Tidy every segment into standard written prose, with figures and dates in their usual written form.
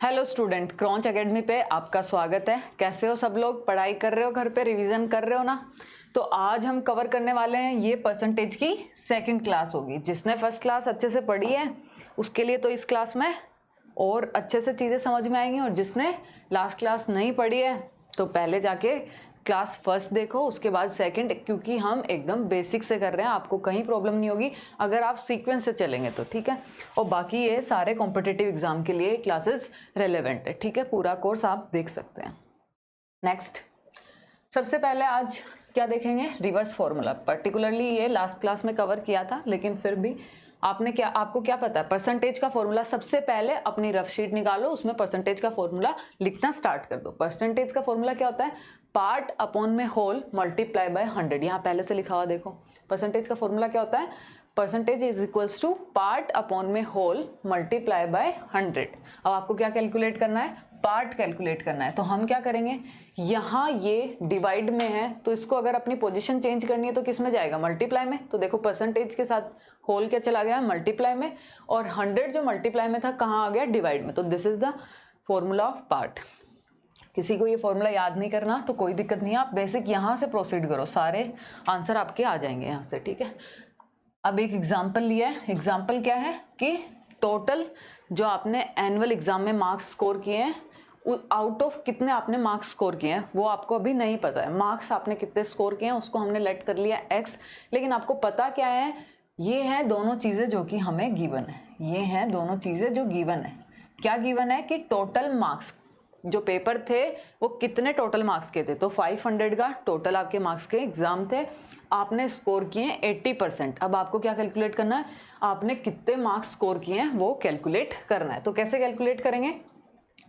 Hello student, Kraunch academy पे आपका स्वागत है। कैसे हो सब लोग? पढ़ाई कर रहे हो? घर पे रिवीजन कर रहे हो ना? तो आज हम कवर करने वाले हैं ये परसेंटेज की सेकंड क्लास होगी। जिसने फर्स्ट क्लास अच्छे से पढ़ी है उसके लिए तो इस क्लास में और अच्छे से चीज़ें समझ में आएंगी, और जिसने लास्ट क्लास नहीं पढ़ी है तो पहले जाके क्लास फर्स्ट देखो, उसके बाद सेकंड, क्योंकि हम एकदम बेसिक से कर रहे हैं। आपको कहीं प्रॉब्लम नहीं होगी अगर आप सीक्वेंस से चलेंगे तो, ठीक है। और बाकी ये सारे कॉम्पिटिटिव एग्जाम के लिए क्लासेस रेलेवेंट है, ठीक है। पूरा कोर्स आप देख सकते हैं। नेक्स्ट, सबसे पहले आज क्या देखेंगे? Reverse formula. पर्टिकुलरली ये लास्ट क्लास में कवर किया था, लेकिन फिर भी आपको क्या पता है? परसेंटेज का फॉर्मूला सबसे पहले अपनी रफ शीट निकालो, उसमें परसेंटेज का फॉर्मूला लिखना स्टार्ट कर दो। परसेंटेज का फॉर्मूला क्या होता है? पार्ट अपॉन में होल मल्टीप्लाई बाय 100। यहाँ पहले से लिखा हुआ देखो। परसेंटेज का फॉर्मूला क्या होता है? Percentage is equals to part upon में होल मल्टीप्लाई बाय 100। अब आपको क्या कैलकुलेट करना है? पार्ट कैलकुलेट करना है। तो हम क्या करेंगे, यहाँ ये डिवाइड में है तो इसको अगर अपनी पोजीशन चेंज करनी है तो किस में जाएगा? मल्टीप्लाई में। तो देखो परसेंटेज के साथ होल क्या चला गया? मल्टीप्लाई में। और 100 जो मल्टीप्लाई में था कहाँ आ गया? डिवाइड में। तो this is the formula of part. किसी को ये फॉर्मूला याद नहीं करना तो कोई दिक्कत नहीं है, आप बेसिक यहाँ से प्रोसीड करो, सारे आंसर आपके आ जाएंगे यहाँ से, ठीक है। अब एक एग्जाम्पल लिया है। एग्जाम्पल क्या है कि टोटल जो आपने एनुअल एग्जाम में मार्क्स स्कोर किए हैं, आउट ऑफ कितने आपने मार्क्स स्कोर किए हैं वो आपको अभी नहीं पता है। मार्क्स आपने कितने स्कोर किए हैं उसको हमने लेट कर लिया x, लेकिन आपको पता क्या है? ये हैं दोनों चीज़ें जो कि हमें गिवन है। ये हैं दोनों चीज़ें जो गिवन है। क्या गिवन है? कि टोटल मार्क्स जो पेपर थे वो कितने टोटल मार्क्स के थे। तो 500 का टोटल आपके मार्क्स के एग्जाम थे, आपने स्कोर किए 80%। अब आपको क्या कैलकुलेट करना है? आपने कितने मार्क्स स्कोर किए हैं वो कैलकुलेट करना है। तो कैसे कैलकुलेट करेंगे?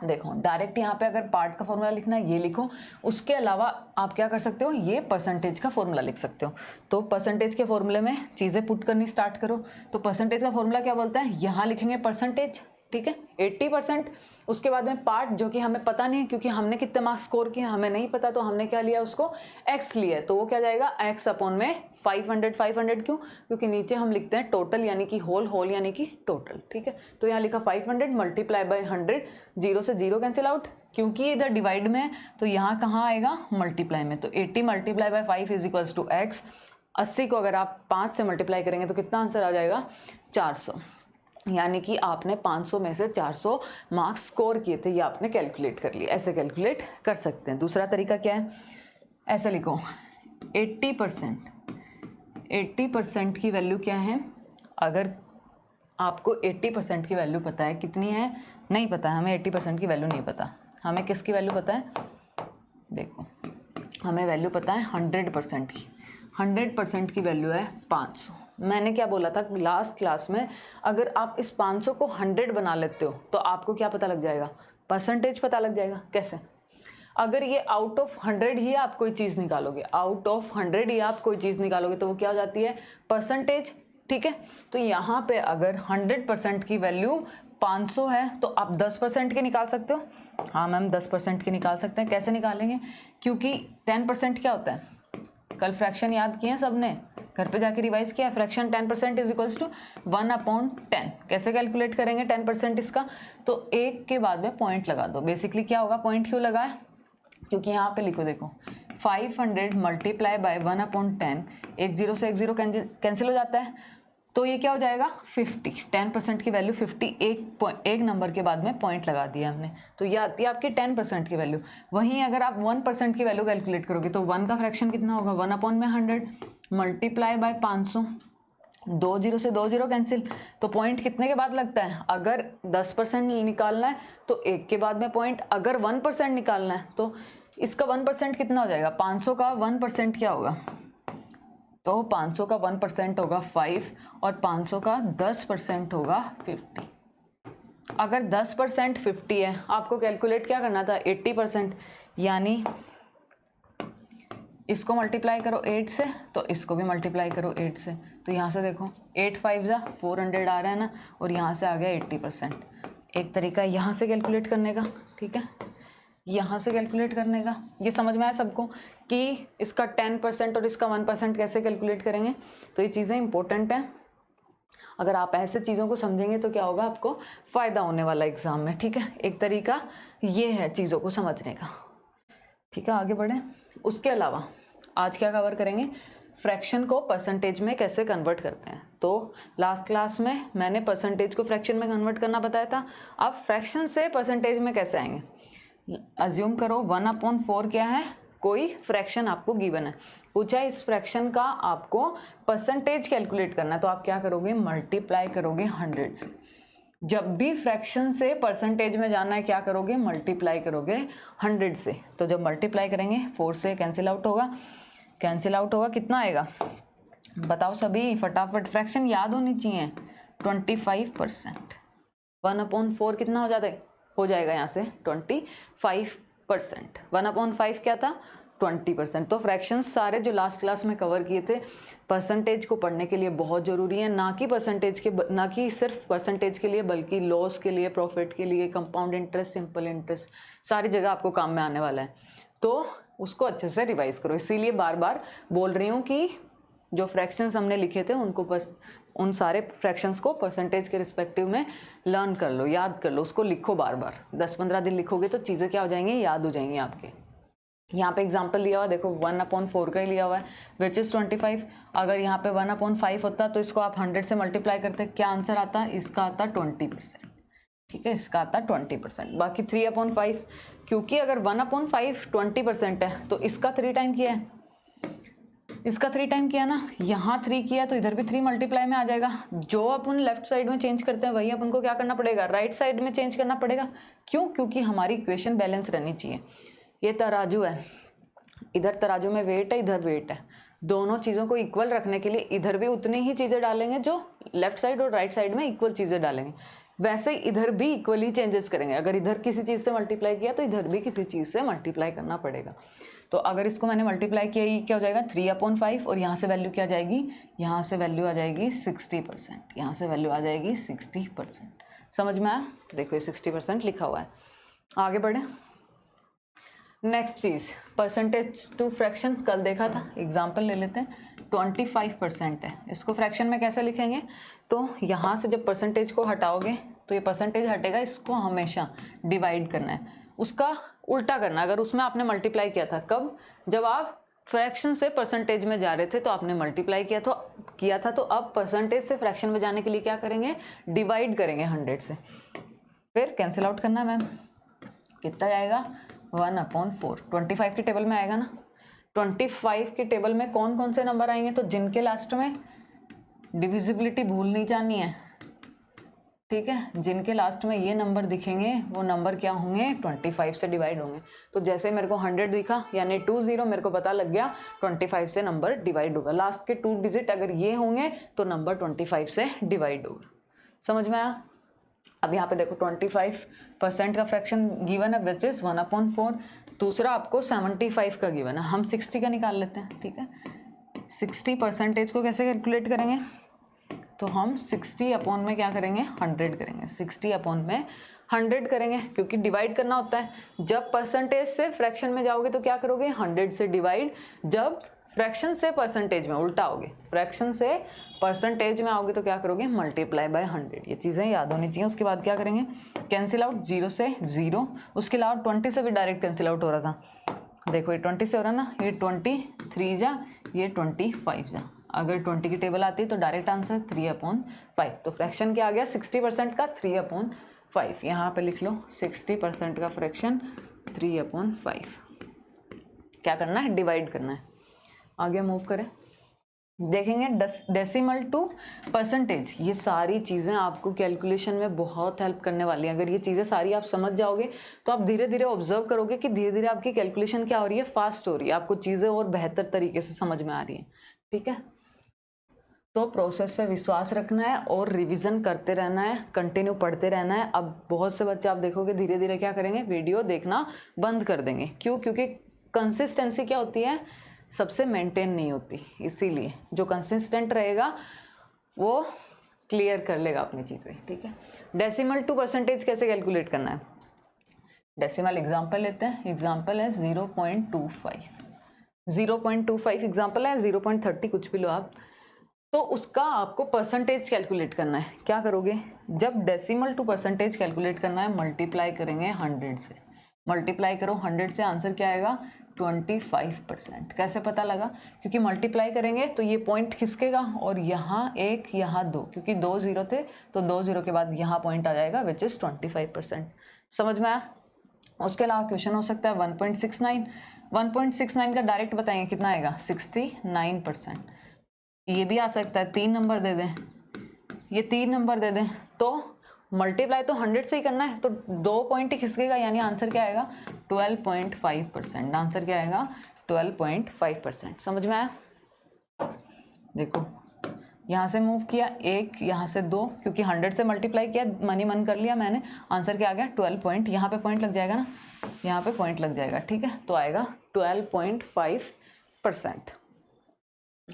देखो, डायरेक्ट यहाँ पे अगर पार्ट का फॉर्मूला लिखना है ये लिखो। उसके अलावा आप क्या कर सकते हो? ये परसेंटेज का फॉर्मूला लिख सकते हो। तो परसेंटेज के फॉर्मूले में चीज़ें पुट करनी स्टार्ट करो। तो परसेंटेज का फॉर्मूला क्या बोलता है? यहाँ लिखेंगे परसेंटेज, ठीक है, 80%। उसके बाद में पार्ट जो कि हमें पता नहीं है, क्योंकि हमने कितने मार्क्स स्कोर किए हमें नहीं पता, तो हमने क्या लिया? उसको x लिया। तो वो क्या जाएगा? x अपॉन में 500 क्यों? क्योंकि नीचे हम लिखते हैं टोटल यानी कि होल, होल यानी कि टोटल, ठीक है। तो यहाँ लिखा 500 मल्टीप्लाई बाय 100। जीरो से जीरो कैंसिल आउट, क्योंकि इधर डिवाइड में है तो यहाँ कहाँ आएगा? मल्टीप्लाई में। तो 80 multiply by 5 is equals to x। 80 को अगर आप 5 से मल्टीप्लाई करेंगे तो कितना आंसर आ जाएगा? 400। यानी कि आपने 500 में से 400 मार्क्स स्कोर किए थे, ये आपने कैलकुलेट कर लिया। ऐसे कैलकुलेट कर सकते हैं। दूसरा तरीका क्या है? ऐसे लिखो 80% की वैल्यू क्या है? अगर आपको 80% की वैल्यू पता है, कितनी है नहीं पता है, हमें 80% की वैल्यू नहीं पता। हमें किसकी वैल्यू पता है? देखो, हमें वैल्यू पता है 100% की। 100% की वैल्यू है 500। मैंने क्या बोला था लास्ट क्लास में? अगर आप इस 500 को 100 बना लेते हो तो आपको क्या पता लग जाएगा? परसेंटेज पता लग जाएगा। कैसे? अगर ये आउट ऑफ 100 ही आप कोई चीज़ निकालोगे, आउट ऑफ 100 ही आप कोई चीज़ निकालोगे तो वो क्या हो जाती है? परसेंटेज, ठीक है। तो यहाँ पे अगर 100% की वैल्यू 500 है तो आप 10% की निकाल सकते हो। हाँ मैम, 10% की निकाल सकते हैं। कैसे निकालेंगे? क्योंकि 10% क्या होता है? कल फ्रैक्शन याद किए सबने? घर पे जाके रिवाइज किया? Fraction 10% is equals to 1/10। कैसे कैलकुलेट करेंगे 10% इसका? तो एक के बाद में पॉइंट लगा दो। बेसिकली क्या होगा? पॉइंट क्यों लगाए? क्योंकि यहाँ पे लिखो, देखो 500 मल्टीप्लाई बाय 1/10, एक जीरो से एक जीरो कैंसिल हो जाता है, तो ये क्या हो जाएगा? 50। 10% की वैल्यू 50, एक नंबर के बाद में पॉइंट लगा दिया हमने, तो ये आती है आपकी 10% की वैल्यू। वहीं अगर आप 1% की वैल्यू कैलकुलेट करोगे तो 1 का फ्रैक्शन कितना होगा? 1/100 मल्टीप्लाई बाय 500, दो जीरो से दो जीरो कैंसिल, तो पॉइंट कितने के बाद लगता है? अगर 10% निकालना है तो एक के बाद में पॉइंट, अगर 1% निकालना है तो इसका 1% कितना हो जाएगा? 500 का 1% क्या होगा? तो 500 का 1% होगा 5, और 500 का 10% होगा 50। अगर 10% 50 है, आपको कैलकुलेट क्या करना था? 80%, यानी इसको मल्टीप्लाई करो 8 से तो इसको भी मल्टीप्लाई करो 8 से। तो यहाँ से देखो 8 5 400 आ रहा है ना, और यहाँ से आ गया 80%। एक तरीका यहाँ से कैलकुलेट करने का, ठीक है, यहाँ से कैलकुलेट करने का। ये समझ में आया सबको कि इसका 10% और इसका 1% कैसे कैलकुलेट करेंगे? तो ये चीज़ें इंपॉर्टेंट हैं। अगर आप ऐसे चीज़ों को समझेंगे तो क्या होगा, आपको फ़ायदा होने वाला एग्ज़ाम में, ठीक है। एक तरीका ये है चीज़ों को समझने का, ठीक है। आगे बढ़ें। उसके अलावा आज क्या कवर करेंगे, फ्रैक्शन को परसेंटेज में कैसे कन्वर्ट करते हैं। तो लास्ट क्लास में मैंने परसेंटेज को फ्रैक्शन में कन्वर्ट करना बताया था। अब फ्रैक्शन से परसेंटेज में कैसे आएंगे। अज्यूम करो 1/4 क्या है, कोई फ्रैक्शन आपको गिवन है, पूछा है इस फ्रैक्शन का आपको परसेंटेज कैलकुलेट करना है, तो आप क्या करोगे, मल्टीप्लाई करोगे 100 से। जब भी फ्रैक्शन से परसेंटेज में जाना है क्या करोगे, मल्टीप्लाई करोगे 100 से। तो जब मल्टीप्लाई करेंगे 4 से कैंसिल आउट होगा, कैंसिल आउट होगा, कितना आएगा बताओ सभी फटाफट, फ्रैक्शन याद होनी चाहिए, 25%। 1/4 कितना हो जाता है, हो जाएगा यहाँ से 25%। 1/5 क्या था, 20%। तो फ्रैक्शंस सारे जो लास्ट क्लास में कवर किए थे परसेंटेज को पढ़ने के लिए बहुत ज़रूरी है, ना कि परसेंटेज के, ना कि सिर्फ परसेंटेज के लिए, बल्कि लॉस के लिए, प्रॉफिट के लिए, कंपाउंड इंटरेस्ट, सिंपल इंटरेस्ट, सारी जगह आपको काम में आने वाला है। तो उसको अच्छे से रिवाइज करो। इसीलिए बार बार बोल रही हूँ कि जो फ्रैक्शंस हमने लिखे थे उनको बस, उन सारे फ्रैक्शंस को परसेंटेज के रिस्पेक्टिव में लर्न कर लो, याद कर लो, उसको लिखो बार बार। 10-15 दिन लिखोगे तो चीज़ें क्या हो जाएंगी, याद हो जाएंगी आपके। यहाँ पे एग्जाम्पल लिया हुआ देखो, 1/4 का ही लिया हुआ है, विच इज़ 25। अगर यहाँ पे 1/5 होता तो इसको आप 100 से मल्टीप्लाई करते, क्या आंसर आता, इसका आता 20%, ठीक है, इसका आता 20%। बाकी 3/5, क्योंकि अगर 1/5 20% है तो इसका 3 टाइम किया है, इसका 3 टाइम किया ना, यहाँ 3 किया तो इधर भी 3 मल्टीप्लाई में आ जाएगा। जो अपन लेफ्ट साइड में चेंज करते हैं वही अपन को क्या करना पड़ेगा, राइट साइड में चेंज करना पड़ेगा। क्यों, क्योंकि हमारी इक्वेशन बैलेंस रहनी चाहिए। ये तराजू है, इधर तराजू में वेट है, इधर वेट है, दोनों चीज़ों को इक्वल रखने के लिए इधर भी उतनी ही चीज़ें डालेंगे जो लेफ्ट साइड और राइट साइड में इक्वल चीज़ें डालेंगे, वैसे इधर भी इक्वली चेंजेस करेंगे। अगर इधर किसी चीज़ से मल्टीप्लाई किया तो इधर भी किसी चीज़ से मल्टीप्लाई करना पड़ेगा। तो अगर इसको मैंने मल्टीप्लाई किया, ये क्या हो जाएगा 3/5, और यहाँ से वैल्यू क्या आ जाएगी, यहाँ से वैल्यू आ जाएगी 60%, यहाँ से वैल्यू आ जाएगी 60%। समझ में आया, तो देखो ये 60% लिखा हुआ है। आगे बढ़े। नेक्स्ट चीज़, परसेंटेज टू फ्रैक्शन कल देखा था, एग्जाम्पल ले लेते हैं। 25% है, इसको फ्रैक्शन में कैसे लिखेंगे, तो यहाँ से जब परसेंटेज को हटाओगे तो ये परसेंटेज हटेगा, इसको हमेशा डिवाइड करना है, उसका उल्टा करना। अगर उसमें आपने मल्टीप्लाई किया था, कब, जब आप फ्रैक्शन से परसेंटेज में जा रहे थे तो आपने मल्टीप्लाई किया था, तो अब परसेंटेज से फ्रैक्शन में जाने के लिए क्या करेंगे, डिवाइड करेंगे 100 से, फिर कैंसिल आउट करना है मैम, कितना जाएगा 1/4। 25 की टेबल में आएगा ना, 25 की टेबल में कौन कौन से नंबर आएंगे, तो जिनके लास्ट में डिविजिबिलिटी भूल नहीं जानी है, ठीक है, जिनके लास्ट में ये नंबर दिखेंगे वो नंबर क्या होंगे, 25 से डिवाइड होंगे। तो जैसे मेरे को 100 दिखा यानी 20, मेरे को पता लग गया 25 से नंबर डिवाइड होगा। लास्ट के 2 डिजिट अगर ये होंगे तो नंबर 25 से डिवाइड होगा। समझ में आया। अब यहाँ पे देखो 25% का फ्रैक्शन गिवन है विच इज़ 1/4। दूसरा आपको 75 का गिवन है, हम 60 का निकाल लेते हैं, ठीक है। 60% को कैसे कैलकुलेट करेंगे, तो हम 60 अपॉन में क्या करेंगे, 100 करेंगे। 60 अपॉन में 100 करेंगे, क्योंकि डिवाइड करना होता है। जब परसेंटेज से फ्रैक्शन में जाओगे तो क्या करोगे, 100 से डिवाइड। जब फ्रैक्शन से परसेंटेज में उल्टा होगे, फ्रैक्शन से परसेंटेज में आओगे तो क्या करोगे, मल्टीप्लाई बाय 100। ये चीज़ें याद होनी चाहिए। उसके बाद क्या करेंगे, कैंसिल आउट, 0 से 0। उसके अलावा 20 से भी डायरेक्ट कैंसिल आउट हो रहा था, देखो ये 20 से हो रहा है ना, ये 23 जा, ये 25 जा। अगर 20 की टेबल आती है तो डायरेक्ट आंसर 3/5। तो फ्रैक्शन क्या आ गया, 60% का 3/5। यहाँ पे लिख लो 60% का फ्रैक्शन 3/5। क्या करना है, डिवाइड करना है। आगे मूव करें, देखेंगे डेसिमल टू परसेंटेज। ये सारी चीज़ें आपको कैलकुलेशन में बहुत हेल्प करने वाली हैं। अगर ये चीज़ें सारी आप समझ जाओगे तो आप धीरे धीरे ऑब्जर्व करोगे कि धीरे धीरे आपकी कैलकुलेशन क्या हो रही है, फास्ट हो रही है, आपको चीज़ें और बेहतर तरीके से समझ में आ रही है, ठीक है। तो प्रोसेस पे विश्वास रखना है और रिवीजन करते रहना है, कंटिन्यू पढ़ते रहना है। अब बहुत से बच्चे आप देखोगे धीरे धीरे क्या करेंगे, वीडियो देखना बंद कर देंगे। क्यों, क्योंकि कंसिस्टेंसी क्या होती है, सबसे मेंटेन नहीं होती। इसीलिए जो कंसिस्टेंट रहेगा वो क्लियर कर लेगा अपनी चीज़ें, ठीक है। डेसिमल टू परसेंटेज कैसे कैलकुलेट करना है, डेसिमल एग्जाम्पल लेते हैं। एग्जाम्पल है 0.25 एग्जाम्पल है, 0.30 कुछ भी लो आप। तो उसका आपको परसेंटेज कैलकुलेट करना है। क्या करोगे, जब डेसिमल टू परसेंटेज कैलकुलेट करना है मल्टीप्लाई करेंगे 100 से। मल्टीप्लाई करो 100 से, आंसर क्या आएगा 25%। कैसे पता लगा, क्योंकि मल्टीप्लाई करेंगे तो ये पॉइंट खिसकेगा और यहाँ 1 यहाँ 2, क्योंकि 2 0 थे तो 2 0 के बाद यहाँ पॉइंट आ जाएगा विच इज़ 25%। समझ में आया। उसके अलावा क्वेश्चन हो सकता है 1.69। 1.69 का डायरेक्ट बताएंगे कितना आएगा 69%। ये भी आ सकता है 3 नंबर दे दें, ये 3 नंबर दे दें, तो मल्टीप्लाई तो 100 से ही करना है, तो 2 पॉइंट ही खिसकेगा, यानी आंसर क्या आएगा 12.5%। आंसर क्या आएगा 12.5%। समझ में आया। देखो यहाँ से मूव किया 1, यहाँ से 2, क्योंकि 100 से मल्टीप्लाई किया, मन कर लिया मैंने, आंसर क्या आ गया 12 पॉइंट। यहाँ पे पॉइंट लग जाएगा ना, यहाँ पे पॉइंट लग जाएगा, ठीक है, तो आएगा 12.5%।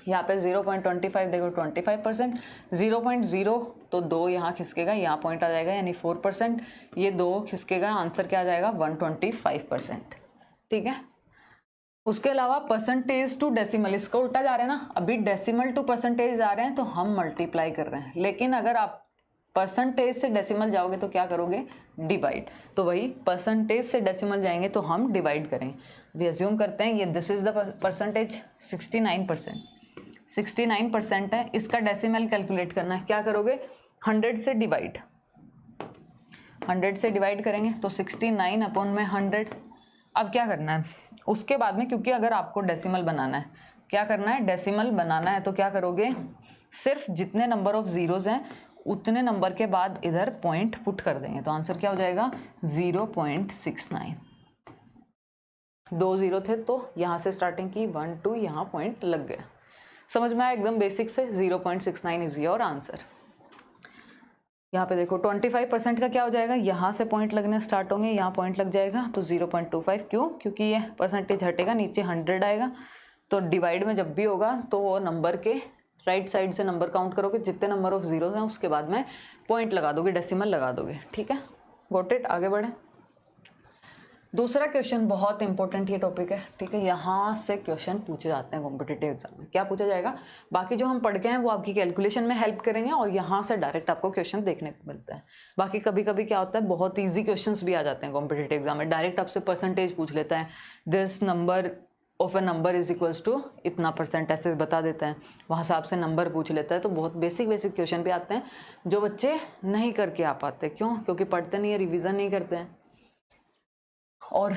यहाँ पे 0.25 देखो 25%, 0.0 तो 2 यहाँ खिसकेगा, यहाँ पॉइंट आ जाएगा यानी 4%, ये 2 खिसकेगा, आंसर क्या आ जाएगा 125%। ठीक है। उसके अलावा परसेंटेज टू डेसिमल, इसका उल्टा जा रहे हैं ना, अभी डेसिमल टू परसेंटेज आ रहे हैं तो हम मल्टीप्लाई कर रहे हैं, लेकिन अगर आप परसेंटेज से डेसिमल जाओगे तो क्या करोगे डिवाइड। तो वही परसेंटेज से डेसिमल जाएंगे तो हम डिवाइड करेंगे। अभी अज्यूम करते हैं ये दिस इज द परसेंटेज 69%, 69% है, इसका डेसिमल कैलकुलेट करना है। क्या करोगे 100 से डिवाइड, 100 से डिवाइड करेंगे तो 69 अपॉन में 100। अब क्या करना है उसके बाद में, क्योंकि अगर आपको डेसिमल बनाना है, क्या करना है डेसिमल बनाना है, तो क्या करोगे सिर्फ जितने नंबर ऑफ जीरोज हैं उतने नंबर के बाद इधर पॉइंट पुट कर देंगे, तो आंसर क्या हो जाएगा 0.69। 2 0 थे तो यहाँ से स्टार्टिंग की 1 2 यहाँ पॉइंट लग गया। समझ में आया एकदम बेसिक से। 0.69 इज योर आंसर। यहाँ पे देखो 25% का क्या हो जाएगा, यहाँ से पॉइंट लगने स्टार्ट होंगे, यहाँ पॉइंट लग जाएगा तो 0.25। क्यों, क्योंकि ये परसेंटेज हटेगा, नीचे 100 आएगा, तो डिवाइड में जब भी होगा तो वो नंबर के राइट साइड से नंबर काउंट करोगे, जितने नंबर ऑफ जीरोज हैं उसके बाद में पॉइंट लगा दोगे, डेसिमल लगा दोगे। ठीक है, गॉट इट। आगे बढ़े। दूसरा क्वेश्चन बहुत इंपॉर्टेंट ये टॉपिक है, ठीक है, यहाँ से क्वेश्चन पूछे जाते हैं कॉम्पिटिटिव एग्जाम में। क्या पूछा जाएगा, बाकी जो हम पढ़ के हैं वो आपकी कैलकुलेशन में हेल्प करेंगे और यहाँ से डायरेक्ट आपको क्वेश्चन देखने को मिलता है। बाकी कभी कभी क्या होता है बहुत ईजी क्वेश्चंस भी आ जाते हैं कॉम्पिटिटिव एग्जाम में, डायरेक्ट आपसे परसेंटेज पूछ लेता है, this number of a number is equals to इतना परसेंट, ऐसे बता देता है, वहाँ से आपसे नंबर पूछ लेता है। तो बहुत बेसिक क्वेश्चन भी आते हैं जो बच्चे नहीं करके आ पाते। क्यों, क्योंकि पढ़ते नहीं है, रिविज़न नहीं करते हैं, और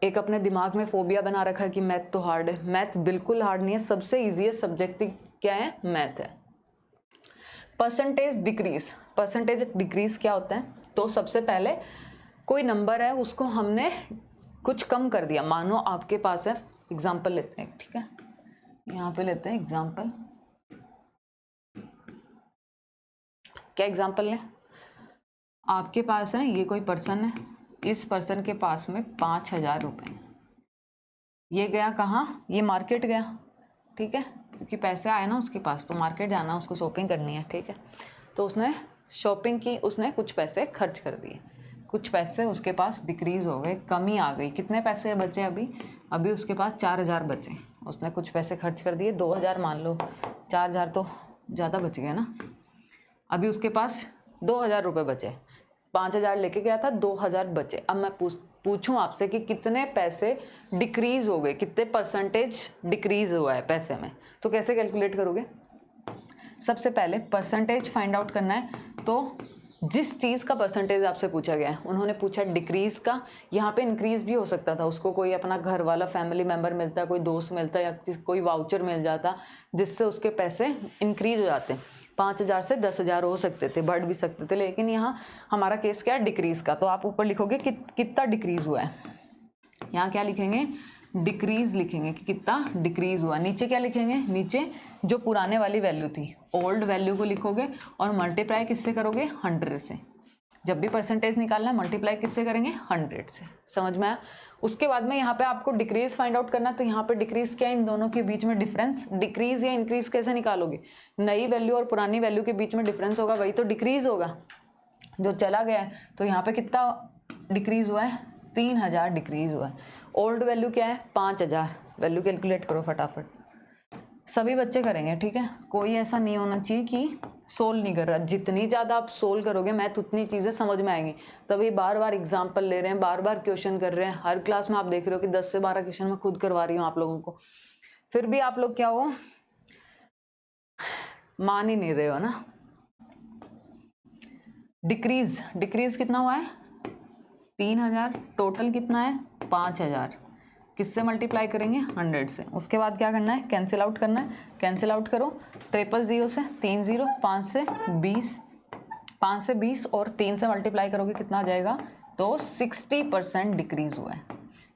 एक अपने दिमाग में फोबिया बना रखा है कि मैथ तो हार्ड है। मैथ बिल्कुल हार्ड नहीं है, सबसे ईजीएस्ट सब्जेक्ट क्या है, मैथ है। परसेंटेज डिक्रीज, परसेंटेज डिक्रीज क्या होता है, तो सबसे पहले कोई नंबर है उसको हमने कुछ कम कर दिया। मानो आपके पास है, एग्जाम्पल लेते हैं, ठीक है, यहाँ पे लेते हैं एग्जाम्पल। क्या एग्जाम्पल लें, आपके पास है ये कोई पर्सन है, इस पर्सन के पास में 5,000 रुपये, ये गया कहाँ, ये मार्केट गया, ठीक है, क्योंकि पैसे आए ना उसके पास, तो मार्केट जाना, उसको शॉपिंग करनी है, ठीक है, तो उसने शॉपिंग की, उसने कुछ पैसे खर्च कर दिए, कुछ पैसे उसके पास डिक्रीज़ हो गए, कमी आ गई। कितने पैसे बचे अभी, अभी उसके पास 4,000 बचे, उसने कुछ पैसे खर्च कर दिए, 2,000 मान लो, 4,000 तो ज़्यादा बच गए ना, अभी उसके पास 2,000 रुपये बचे, 5,000 लेके गया था, 2,000 बचे। अब मैं पूछूं आपसे कि कितने पैसे डिक्रीज हो गए, कितने परसेंटेज डिक्रीज हुआ है पैसे में, तो कैसे कैलकुलेट करोगे। सबसे पहले परसेंटेज फाइंड आउट करना है, तो जिस चीज़ का परसेंटेज आपसे पूछा गया है, उन्होंने पूछा डिक्रीज का, यहाँ पे इंक्रीज भी हो सकता था, उसको कोई अपना घर वाला फैमिली मेम्बर मिलता, कोई दोस्त मिलता, या कोई वाउचर मिल जाता जिससे उसके पैसे इंक्रीज हो जाते। 5,000 से 10,000 हो सकते थे, बढ़ भी सकते थे, लेकिन यहाँ हमारा केस क्या है डिक्रीज का, तो आप ऊपर लिखोगे कि कितना डिक्रीज हुआ है, यहाँ क्या लिखेंगे डिक्रीज लिखेंगे कि कितना डिक्रीज हुआ। नीचे क्या लिखेंगे, नीचे जो पुराने वाली वैल्यू थी, ओल्ड वैल्यू को लिखोगे और मल्टीप्लाई किससे करोगे 100 से। जब भी परसेंटेज निकालना है मल्टीप्लाई किससे करेंगे 100 से। समझ में आया। उसके बाद में यहाँ पे आपको डिक्रीज फाइंड आउट करना, तो यहाँ पे डिक्रीज क्या है, इन दोनों के बीच में डिफरेंस, डिक्रीज या इंक्रीज कैसे निकालोगे, नई वैल्यू और पुरानी वैल्यू के बीच में डिफरेंस होगा, वही तो डिक्रीज होगा, जो चला गया है। तो यहाँ पे कितना डिक्रीज हुआ है, 3,000 डिक्रीज हुआ है। ओल्ड वैल्यू क्या है 5,000, वैल्यू कैलकुलेट करो फटाफट, सभी बच्चे करेंगे, ठीक है। कोई ऐसा नहीं होना चाहिए कि सोल्व नहीं कर रहा। जितनी ज़्यादा आप सोल्व करोगे मैथ उतनी चीज़ें समझ में आएंगी। तभी बार बार एग्जाम्पल ले रहे हैं, बार बार क्वेश्चन कर रहे हैं। हर क्लास में आप देख रहे हो कि 10 से 12 क्वेश्चन मैं खुद करवा रही हूँ आप लोगों को, फिर भी आप लोग क्या हो, मान ही नहीं रहे हो ना। डिक्रीज कितना हुआ है, 3000। टोटल कितना है, 5000। किससे मल्टीप्लाई करेंगे, 100 से। उसके बाद क्या करना है, कैंसिल आउट करना है। कैंसिल आउट करो, 000 से 3 0, 5 से 20, 5 से 20 और 3 से मल्टीप्लाई करोगे कितना आ जाएगा, तो 60% डिक्रीज हुआ है।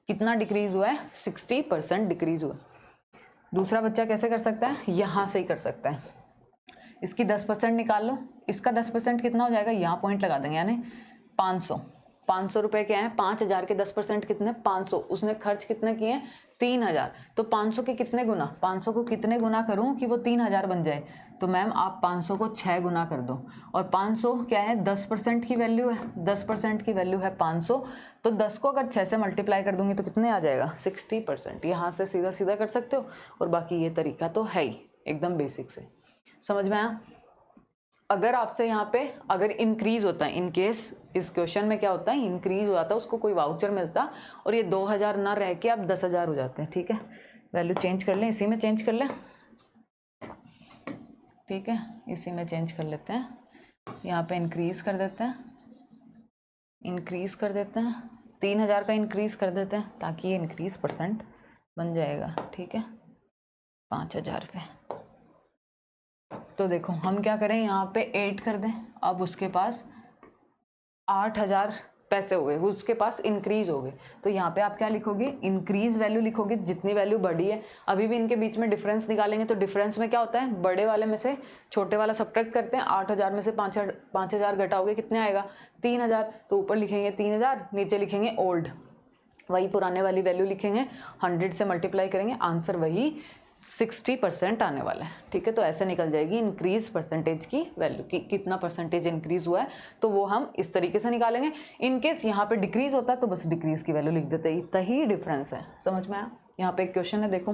कितना डिक्रीज हुआ है, 60% डिक्रीज हुआ है। दूसरा बच्चा कैसे कर सकता है, यहाँ से ही कर सकता है। इसकी 10% निकाल लो, इसका 10% कितना हो जाएगा, यहाँ पॉइंट लगा देंगे, यानी 500। 500 रुपये क्या है, 5000 के 10% कितने, 500। उसने खर्च कितने किए हैं, 3000। तो 500 के कितने गुना, 500 को कितने गुना करूं कि वो 3000 बन जाए, तो मैम आप 500 को 6 गुना कर दो। और 500 क्या है, 10% की वैल्यू है, 10% की वैल्यू है 500। तो 10 को अगर 6 से मल्टीप्लाई कर दूंगी तो कितने आ जाएगा, 60%। यहाँ से सीधा सीधा कर सकते हो। और बाकी ये तरीका तो है ही एकदम बेसिक से, समझ में आया। अगर आपसे यहाँ पे अगर इंक्रीज होता है, इन केस इस क्वेश्चन में क्या होता है, इंक्रीज हो जाता है, उसको कोई वाउचर मिलता और ये 2000 ना रह के अब 10,000 हो जाते हैं, ठीक है। वैल्यू चेंज कर लें, इसी में चेंज कर लें, ठीक है, इसी में चेंज कर लेते हैं। यहाँ पे इंक्रीज कर देते हैं, इंक्रीज कर देते हैं, 3000 का इंक्रीज कर देते हैं ताकि ये इंक्रीज परसेंट बन जाएगा, ठीक है, 5000 पे। तो देखो हम क्या करें, यहाँ पे 8 कर दें, अब उसके पास 8000 पैसे हो गए, उसके पास इंक्रीज हो गए। तो यहाँ पे आप क्या लिखोगे, इंक्रीज वैल्यू लिखोगे, जितनी वैल्यू बढ़ी है। अभी भी इनके बीच में डिफरेंस निकालेंगे, तो डिफरेंस में क्या होता है, बड़े वाले में से छोटे वाला सब्ट्रैक्ट करते हैं। 8000 में से 5000 घटाओगे कितने आएगा, 3000। तो ऊपर लिखेंगे 3000, नीचे लिखेंगे ओल्ड, वही पुराने वाली वैल्यू लिखेंगे, 100 से मल्टीप्लाई करेंगे, आंसर वही 60% आने वाला है, ठीक है। तो ऐसे निकल जाएगी इंक्रीज परसेंटेज की वैल्यू की, कितना परसेंटेज इंक्रीज हुआ है, तो वो हम इस तरीके से निकालेंगे। इन केस यहाँ पे डिक्रीज होता है तो बस डिक्रीज की वैल्यू लिख देते हैं, इतना ही डिफरेंस है, समझ में आया। यहाँ पे एक क्वेश्चन है, देखो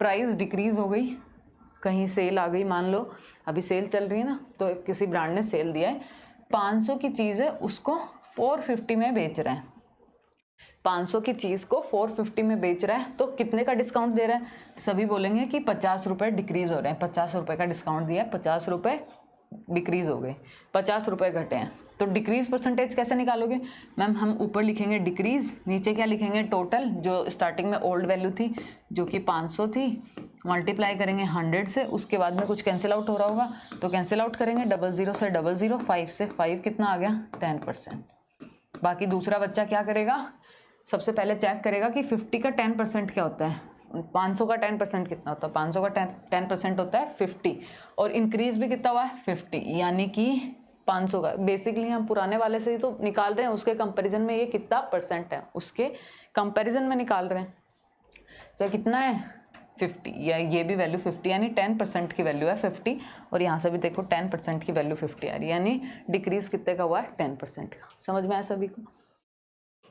प्राइस डिक्रीज हो गई, कहीं सेल आ गई, मान लो अभी सेल चल रही है ना, तो किसी ब्रांड ने सेल दिया है, 500 की चीज़ है, उसको 450 में बेच रहे हैं। 500 की चीज़ को 450 में बेच रहा है, तो कितने का डिस्काउंट दे रहा है, सभी बोलेंगे कि 50 रुपये डिक्रीज हो रहे हैं। 50 रुपये का डिस्काउंट दिया है, 50 रुपये डिक्रीज हो गए, 50 रुपये घटे हैं। तो डिक्रीज परसेंटेज कैसे निकालोगे, मैम हम ऊपर लिखेंगे डिक्रीज, नीचे क्या लिखेंगे, टोटल, जो स्टार्टिंग में ओल्ड वैल्यू थी जो कि 500 थी, मल्टीप्लाई करेंगे 100 से, उसके बाद में कुछ कैंसिल आउट हो रहा होगा तो कैंसिल आउट करेंगे, 00 से 00, 5 से 5 कितना आ गया, 10%। बाकी दूसरा बच्चा क्या करेगा, सबसे पहले चेक करेगा कि 50 का 10% क्या होता है, 500 का 10% कितना होता है, 500 का 10% होता है 50, और इंक्रीज भी कितना हुआ है 50, यानी कि 500 का। बेसिकली हम पुराने वाले से ही तो निकाल रहे हैं, उसके कंपैरिजन में ये कितना परसेंट है, उसके कंपैरिजन में निकाल रहे हैं। तो कितना है 50, या ये भी वैल्यू 50, यानी 10% की वैल्यू है 50, और यहाँ से भी देखो 10% की वैल्यू 50 आ रही है, यानी डिक्रीज कितने का हुआ है, 10% का। समझ में आया सभी को।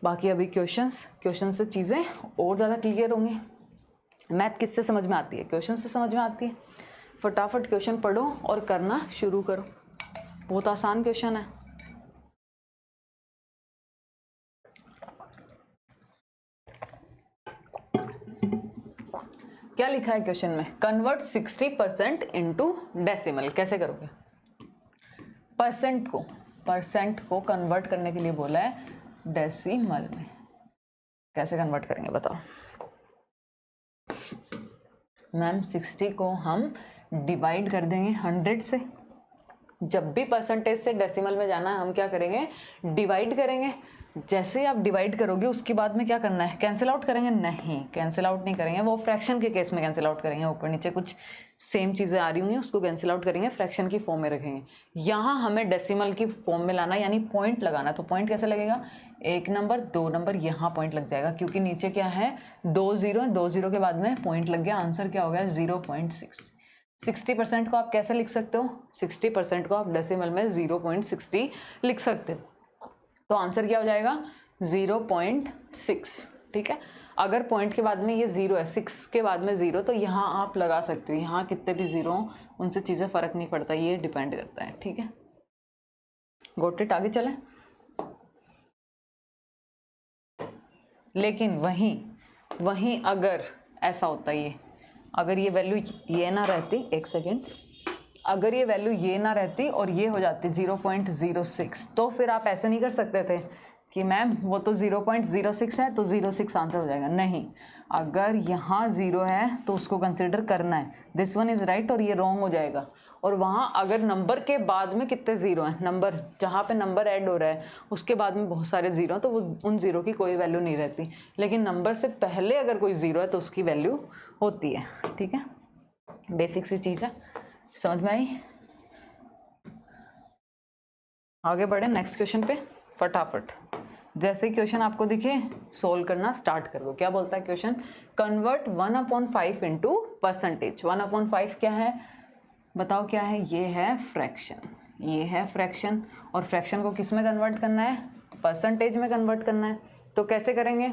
बाकी अभी क्वेश्चन से चीज़ें और ज़्यादा क्लियर होंगी। मैथ किससे समझ में आती है, क्वेश्चन से समझ में आती है। फटाफट क्वेश्चन पढ़ो और करना शुरू करो, बहुत आसान क्वेश्चन है। क्या लिखा है क्वेश्चन में, कन्वर्ट 60% इनटू डेसिमल। कैसे करोगे, परसेंट को कन्वर्ट करने के लिए बोला है डेसिमल में, कैसे कन्वर्ट करेंगे बताओ। मैम 60 को हम डिवाइड कर देंगे 100 से। जब भी परसेंटेज से डेसिमल में जाना है हम क्या करेंगे, डिवाइड करेंगे। जैसे ही आप डिवाइड करोगे उसके बाद में क्या करना है, कैंसिल आउट करेंगे, नहीं कैंसिल आउट नहीं करेंगे, वो फ्रैक्शन के केस में कैंसिल आउट करेंगे। ऊपर नीचे कुछ सेम चीज़ें आ रही होंगी उसको कैंसिल आउट करेंगे, फ्रैक्शन की फॉर्म में रखेंगे। यहाँ हमें डेसिमल की फॉर्म में लाना, यानी पॉइंट लगाना। तो पॉइंट कैसे लगेगा, 1 नंबर 2 नंबर यहाँ पॉइंट लग जाएगा, क्योंकि नीचे क्या है 2 0 है, 2 0 के बाद में पॉइंट लग गया, आंसर क्या हो गया 0.6। 60% को आप कैसे लिख सकते हो, 60% को आप डेसिमल में 0.60 लिख सकते हो। तो आंसर क्या हो जाएगा 0.6, ठीक है। अगर पॉइंट के बाद में ये 0 है, 6 के बाद में 0, तो यहाँ आप लगा सकते हो, यहाँ कितने भी 0 हों उनसे चीज़ें फ़र्क नहीं पड़ता, ये डिपेंड करता है, ठीक है। गोट इट, आगे चलें। लेकिन वहीं अगर ऐसा होता है, अगर ये वैल्यू ये ना रहती, एक सेकेंड, अगर ये वैल्यू ये ना रहती और ये हो जाती 0.06, तो फिर आप ऐसे नहीं कर सकते थे कि मैम वो तो 0.06 है तो 06 आंसर हो जाएगा। नहीं, अगर यहाँ 0 है तो उसको कंसिडर करना है, दिस वन इज़ राइट और ये रॉन्ग हो जाएगा। और वहाँ अगर नंबर के बाद में कितने 0 हैं, नंबर जहाँ पे नंबर ऐड हो रहा है उसके बाद में बहुत सारे 0 हैं, तो वो उन 0 की कोई वैल्यू नहीं रहती। लेकिन नंबर से पहले अगर कोई 0 है तो उसकी वैल्यू होती है, ठीक है। बेसिक सी चीज़ है, समझ में आई। आगे बढ़े नेक्स्ट क्वेश्चन पे फटाफट। जैसे क्वेश्चन आपको दिखे सोल्व करना स्टार्ट कर दो। क्या बोलता है क्वेश्चन, कन्वर्ट 1/5 इंटू परसेंटेज। 1/5 क्या है बताओ, क्या है, ये है फ्रैक्शन, ये है फ्रैक्शन। और फ्रैक्शन को किस में कन्वर्ट करना है, परसेंटेज में कन्वर्ट करना है। तो कैसे करेंगे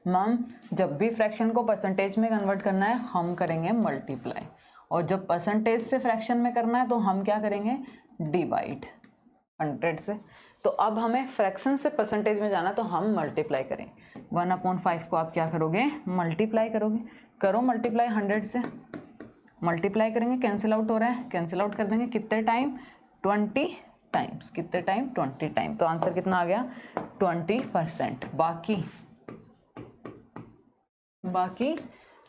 मैम, जब भी फ्रैक्शन को परसेंटेज में कन्वर्ट करना है हम करेंगे मल्टीप्लाई, और जब परसेंटेज से फ्रैक्शन में करना है तो हम क्या करेंगे, डिवाइड 100 से। तो अब हमें फ्रैक्शन से परसेंटेज में जाना तो हम मल्टीप्लाई करें। 1/5 को आप क्या करोगे, मल्टीप्लाई करोगे, करो मल्टीप्लाई 100 से, मल्टीप्लाई करेंगे, कैंसिल आउट हो रहा है, कैंसिल आउट कर देंगे, कितने टाइम, 20 टाइम्स, कितने टाइम, 20 टाइम। तो आंसर कितना आ गया, 20%। बाकी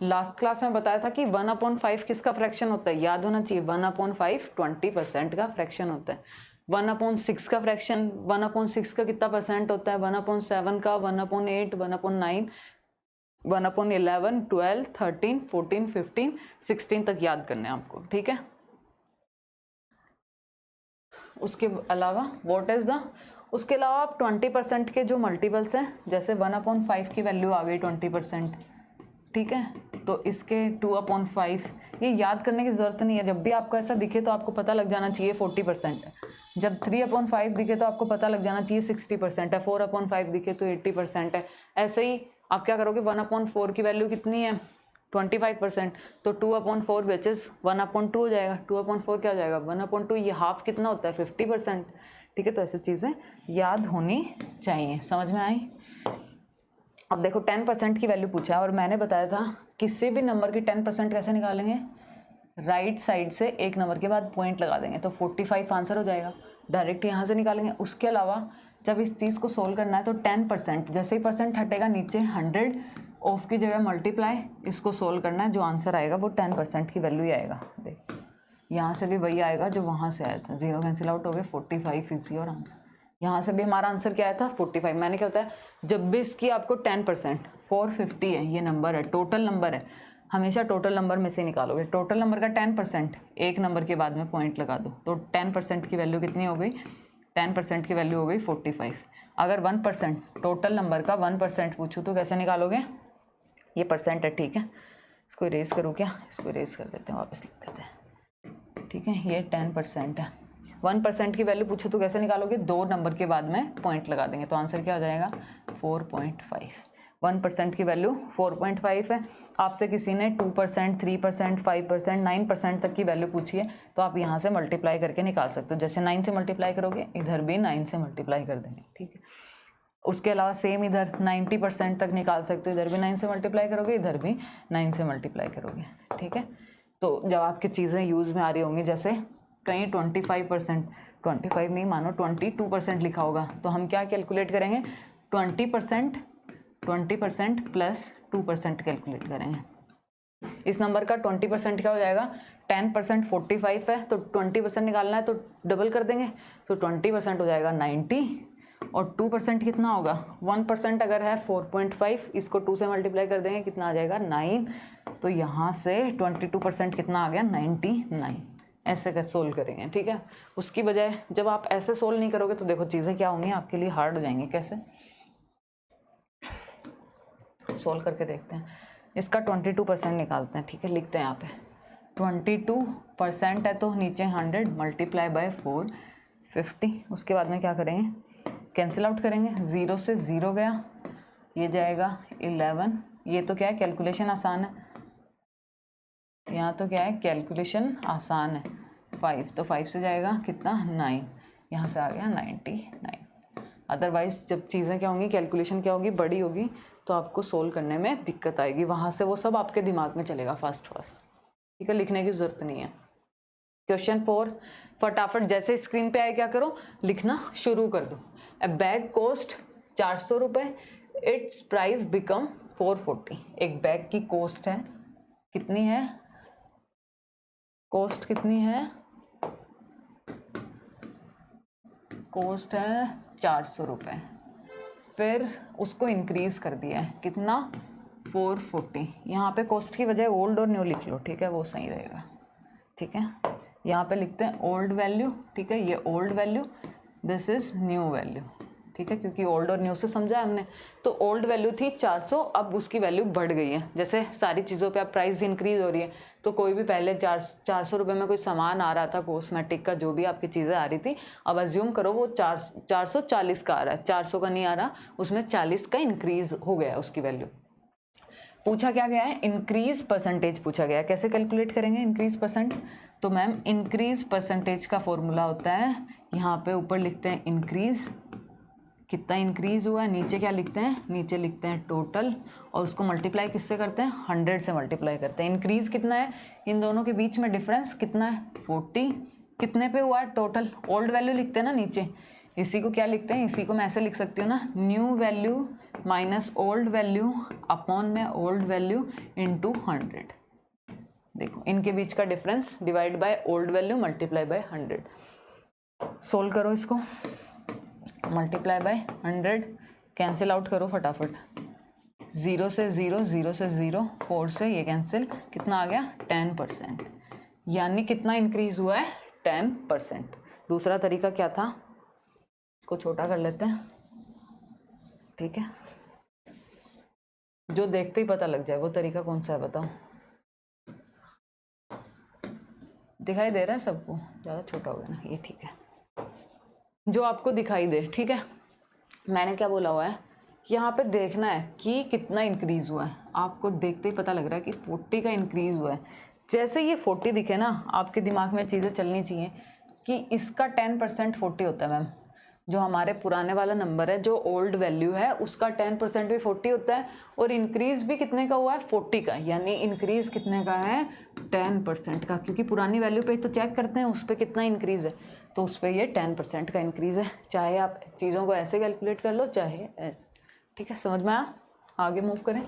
लास्ट क्लास में बताया था कि 1/5 किसका फ्रैक्शन होता है, याद होना चाहिए, 1/5 20% का फ्रैक्शन होता है। 1/6 का फ्रैक्शन, 1/6 का कितना परसेंट होता है, 1/7 का, 1/8, 1/9, 1/11, 12, 13, 14, 15, 16 तक याद करने हैं आपको, ठीक है। उसके अलावा व्हाट इज द, उसके अलावा आप 20% के जो मल्टीपल्स हैं, जैसे 1/5 की वैल्यू आ गई 20%, ठीक है, तो इसके 2/5 ये याद करने की ज़रूरत नहीं है। जब भी आपको ऐसा दिखे तो आपको पता लग जाना चाहिए 40% है, जब 3/5 दिखे तो आपको पता लग जाना चाहिए 60% है, 4/5 दिखे तो 80% है। ऐसे ही आप क्या करोगे, 1/4 की वैल्यू कितनी है, 25%, तो 2/4 विच इज़ 1/2 हो जाएगा। 2/4 क्या हो जाएगा, 1/2, ये हाफ कितना होता है, 50%, ठीक है। तो ऐसी चीज़ें याद होनी चाहिए, समझ में आई। अब देखो 10% की वैल्यू पूछा है और मैंने बताया था किसी भी नंबर की 10% कैसे निकालेंगे, राइट साइड से एक नंबर के बाद पॉइंट लगा देंगे तो 45 आंसर हो जाएगा, डायरेक्ट यहाँ से निकालेंगे। उसके अलावा जब इस चीज़ को सोल्व करना है तो 10%, जैसे ही परसेंट हटेगा नीचे 100 ऑफ की जगह मल्टीप्लाई, इसको सोल्व करना है, जो आंसर आएगा वो 10% की वैल्यू ही आएगा। देख यहाँ से भी वही आएगा जो वहाँ से आया था, 0 कैंसिल आउट हो गए, 45 इज योर आंसर। यहाँ से भी हमारा आंसर क्या आया था, 45। मैंने क्या होता है, जब भी इसकी आपको 10%, 450 है ये नंबर है, टोटल नंबर है, हमेशा टोटल नंबर में से निकालोगे। टोटल नंबर का 10%, एक नंबर के बाद में पॉइंट लगा दो, तो 10% की वैल्यू कितनी हो गई, 10% की वैल्यू हो गई 45। अगर 1% टोटल नंबर का 1% पूछूँ तो कैसे निकालोगे, ये परसेंट है, ठीक है। इसको इरेज करूँ क्या, इसको इरेज कर देते हैं, वापस लिख देते हैं, ठीक है। ये 10% है, 1% की वैल्यू पूछो तो कैसे निकालोगे, दो नंबर के बाद में पॉइंट लगा देंगे, तो आंसर क्या हो जाएगा 4.5। 1% की वैल्यू 4.5 है। आपसे किसी ने 2%, 3%, 5%, 9% तक की वैल्यू पूछी है तो आप यहाँ से मल्टीप्लाई करके निकाल सकते हो। जैसे 9 से मल्टीप्लाई करोगे इधर भी 9 से मल्टीप्लाई कर देंगे, ठीक है। उसके अलावा सेम इधर 90% तक निकाल सकते हो, इधर भी 9 से मल्टीप्लाई करोगे, इधर भी 9 से मल्टीप्लाई करोगे, ठीक है। तो जब आपकी चीज़ें यूज़ में आ रही होंगी, जैसे कहीं 25%, 25 नहीं मानो 22% लिखा होगा, तो हम क्या कैलकुलेट करेंगे, 20% प्लस 2% कैलकुलेट करेंगे। इस नंबर का 20% क्या हो जाएगा, 10% 45 है, तो 20% निकालना है तो डबल कर देंगे, तो 20% हो जाएगा 90, और 2% कितना होगा, 1% अगर है 4.5, इसको 2 से मल्टीप्लाई कर देंगे, कितना आ जाएगा 9, तो यहाँ से 22% कितना आ गया 99। ऐसे कैसे सोल्व करेंगे, ठीक है। उसकी बजाय जब आप ऐसे सोल्व नहीं करोगे तो देखो चीज़ें क्या होंगी, आपके लिए हार्ड हो जाएंगी। कैसे सोल्व करके देखते हैं। इसका 22% निकालते हैं, ठीक है। लिखते हैं यहाँ पे 22% है तो नीचे 100 मल्टीप्लाई बाय 450। उसके बाद में क्या करेंगे, कैंसिल आउट करेंगे, 0 से 0 गया, ये जाएगा 11, ये तो क्या है कैलकुलेशन आसान है, यहाँ तो क्या है कैलकुलेशन आसान है। 5 तो 5 से जाएगा कितना 9, यहाँ से आ गया 99। अदरवाइज जब चीज़ें क्या होंगी कैलकुलेशन क्या होगी बड़ी होगी तो आपको सोल्व करने में दिक्कत आएगी, वहाँ से वो सब आपके दिमाग में चलेगा फास्ट। ठीक है, लिखने की ज़रूरत नहीं है। क्वेश्चन 4, फटाफट जैसे स्क्रीन पे आए क्या करो, लिखना शुरू कर दो। ए बैग कॉस्ट 400 रुपये, इट्स प्राइस बिकम 440। एक बैग की कॉस्ट है, कितनी है, कॉस्ट कितनी है, कॉस्ट है 400 रुपये, फिर उसको इंक्रीज कर दिया है कितना 440। यहाँ पे कॉस्ट की बजाय ओल्ड और न्यू लिख लो, ठीक है, वो सही रहेगा। ठीक है, यहाँ पे लिखते हैं ओल्ड वैल्यू, ठीक है, ये old value, this is new value. ठीक है, क्योंकि ओल्ड और न्यू से समझा है हमने। तो ओल्ड वैल्यू थी 400, अब उसकी वैल्यू बढ़ गई है। जैसे सारी चीज़ों पे अब प्राइस इंक्रीज हो रही है, तो कोई भी पहले 400 रुपये में कोई सामान आ रहा था कॉस्मेटिक का, जो भी आपकी चीज़ें आ रही थी, अब अज्यूम करो वो 440 का आ रहा है, 400 का नहीं आ रहा, उसमें 40 का इंक्रीज हो गया उसकी वैल्यू। पूछा क्या गया है, इंक्रीज परसेंटेज पूछा गया है। कैसे कैलकुलेट करेंगे इंक्रीज परसेंट, तो मैम इंक्रीज परसेंटेज का फॉर्मूला होता है, यहाँ पे ऊपर लिखते हैं इंक्रीज, कितना इंक्रीज हुआ है, नीचे क्या लिखते हैं, नीचे लिखते हैं टोटल, और उसको मल्टीप्लाई किससे करते हैं, 100 से मल्टीप्लाई करते हैं। इंक्रीज कितना है, इन दोनों के बीच में डिफरेंस कितना है 40, कितने पे हुआ है टोटल, ओल्ड वैल्यू लिखते हैं ना नीचे, इसी को क्या लिखते हैं, इसी को मैं ऐसे लिख सकती हूँ ना, new value minus old value upon में ओल्ड वैल्यू इंटू 100। देखो इनके बीच का difference divide by old value multiply by 100। Solve करो इसको, मल्टीप्लाई बाय 100, कैंसिल आउट करो फटाफट, 0 से 0, 0 से 0, 4 से ये कैंसिल, कितना आ गया 10%, यानी कितना इंक्रीज हुआ है 10%। दूसरा तरीका क्या था, इसको छोटा कर लेते हैं, ठीक है, जो देखते ही पता लग जाए वो तरीका कौन सा है बताओ, दिखाई दे रहा है सबको, ज़्यादा छोटा हो गया ना, ये ठीक है, जो आपको दिखाई दे। ठीक है, मैंने क्या बोला हुआ है, यहाँ पे देखना है कि कितना इंक्रीज़ हुआ है, आपको देखते ही पता लग रहा है कि 40 का इंक्रीज़ हुआ है। जैसे ये 40 दिखे ना, आपके दिमाग में चीज़ें चलनी चाहिए कि इसका 10% 40 होता है मैम, जो हमारे पुराने वाला नंबर है, जो ओल्ड वैल्यू है उसका 10% भी 40 होता है, और इंक्रीज़ भी कितने का हुआ है 40 का, यानी इंक्रीज़ कितने का है 10% का, क्योंकि पुरानी वैल्यू पे तो चेक करते हैं उस पर कितना इंक्रीज़ है, तो उस पर ये 10% का इंक्रीज़ है। चाहे आप चीज़ों को ऐसे कैलकुलेट कर लो चाहे ऐसे। ठीक है, समझ में आया, आगे मूव करें।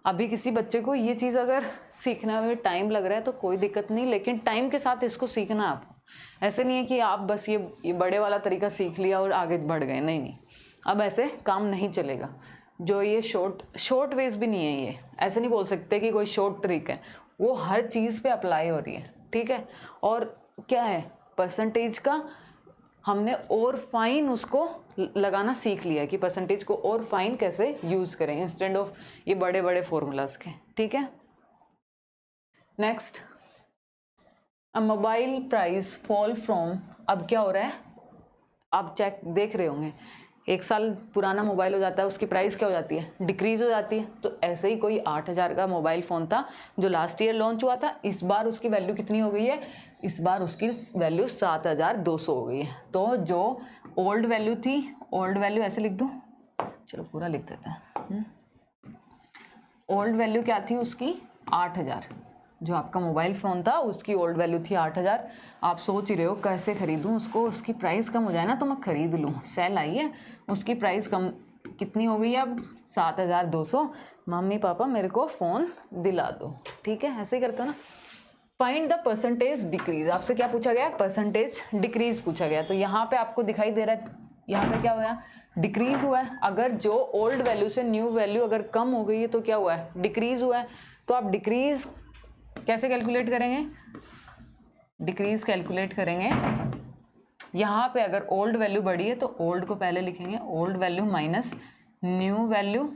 अभी किसी बच्चे को ये चीज़ अगर सीखने में टाइम लग रहा है तो कोई दिक्कत नहीं, लेकिन टाइम के साथ इसको सीखना है आपको। ऐसे नहीं है कि आप बस ये बड़े वाला तरीका सीख लिया और आगे बढ़ गए, नहीं नहीं, अब ऐसे काम नहीं चलेगा। जो ये शॉर्ट वेज भी नहीं है, ये ऐसे नहीं बोल सकते कि कोई शॉर्ट ट्रिक है, वो हर चीज़ पे अप्लाई हो रही है। ठीक है, और क्या है परसेंटेज का, हमने और फाइन उसको लगाना सीख लिया कि परसेंटेज को और फाइन कैसे यूज़ करें इंस्टेड ऑफ ये बड़े बड़े फॉर्मूलाज के। ठीक है, next, a mobile price fall from, अब क्या हो रहा है, आप चेक देख रहे होंगे, 1 साल पुराना मोबाइल हो जाता है, उसकी प्राइस क्या हो जाती है, डिक्रीज़ हो जाती है। तो ऐसे ही कोई 8000 का मोबाइल फ़ोन था जो लास्ट ईयर लॉन्च हुआ था, इस बार उसकी वैल्यू कितनी हो गई है, इस बार उसकी वैल्यू 7200 हो गई है। तो जो ओल्ड वैल्यू थी, ओल्ड वैल्यू ऐसे लिख दूँ, चलो पूरा लिख देते हैं, ओल्ड वैल्यू क्या थी उसकी 8000, जो आपका मोबाइल फ़ोन था उसकी ओल्ड वैल्यू थी 8000। आप सोच ही रहे हो कैसे ख़रीदूँ उसको, उसकी प्राइस कम हो जाए ना तो मैं ख़रीद लूँ, सेल आई है, उसकी प्राइस कम कितनी हो गई है अब 7200, मम्मी पापा मेरे को फ़ोन दिला दो। ठीक है, ऐसे ही करते हो ना। फाइंड द परसेंटेज डिक्रीज, आपसे क्या पूछा गया, परसेंटेज डिक्रीज पूछा गया। तो यहाँ पे आपको दिखाई दे रहा है, यहाँ पे क्या हुआ, डिक्रीज हुआ है। अगर जो ओल्ड वैल्यू से न्यू वैल्यू अगर कम हो गई है तो क्या हुआ है, डिक्रीज हुआ है। तो आप डिक्रीज कैसे कैलकुलेट करेंगे, डिक्रीज कैलकुलेट करेंगे, यहाँ पे अगर ओल्ड वैल्यू बढ़ी है तो ओल्ड को पहले लिखेंगे, old value minus new value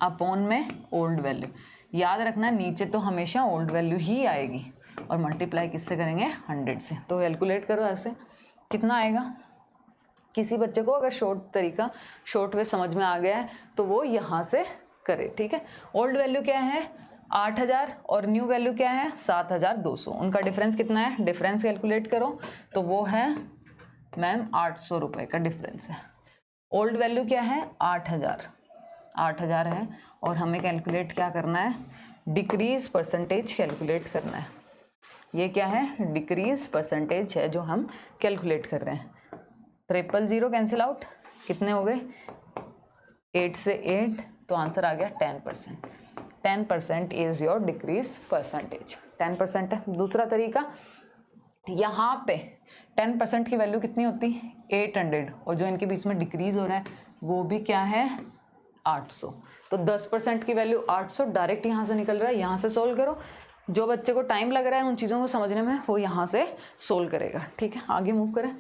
upon में ओल्ड वैल्यू। याद रखना नीचे तो हमेशा ओल्ड वैल्यू ही आएगी, और मल्टीप्लाई किससे करेंगे 100 से। तो कैलकुलेट करो ऐसे, कितना आएगा, किसी बच्चे को अगर शॉर्ट वे समझ में आ गया है तो वो यहाँ से करे, ठीक है। ओल्ड वैल्यू क्या है 8000 और न्यू वैल्यू क्या है 7200, उनका डिफरेंस कितना है, डिफरेंस कैलकुलेट करो तो वो है मैम 800 रुपये का डिफरेंस है। ओल्ड वैल्यू क्या है 8000 है और हमें कैलकुलेट क्या करना है, डिक्रीज परसेंटेज कैलकुलेट करना है। ये क्या है, डिक्रीज परसेंटेज है जो हम कैलकुलेट कर रहे हैं। 000 कैंसिल आउट, कितने हो गए 8 से 8, तो आंसर आ गया 10%। 10% इज योर डिक्रीज परसेंटेज, 10% है। दूसरा तरीका, यहाँ पे 10% की वैल्यू कितनी होती है 800 और जो इनके बीच में डिक्रीज हो रहा है वो भी क्या है 800, तो 10% की वैल्यू 800 डायरेक्ट यहाँ से निकल रहा है। यहाँ से सोल्व करो, जो बच्चे को टाइम लग रहा है उन चीज़ों को समझने में वो यहाँ से सोल्व करेगा, ठीक है। आगे मूव करें,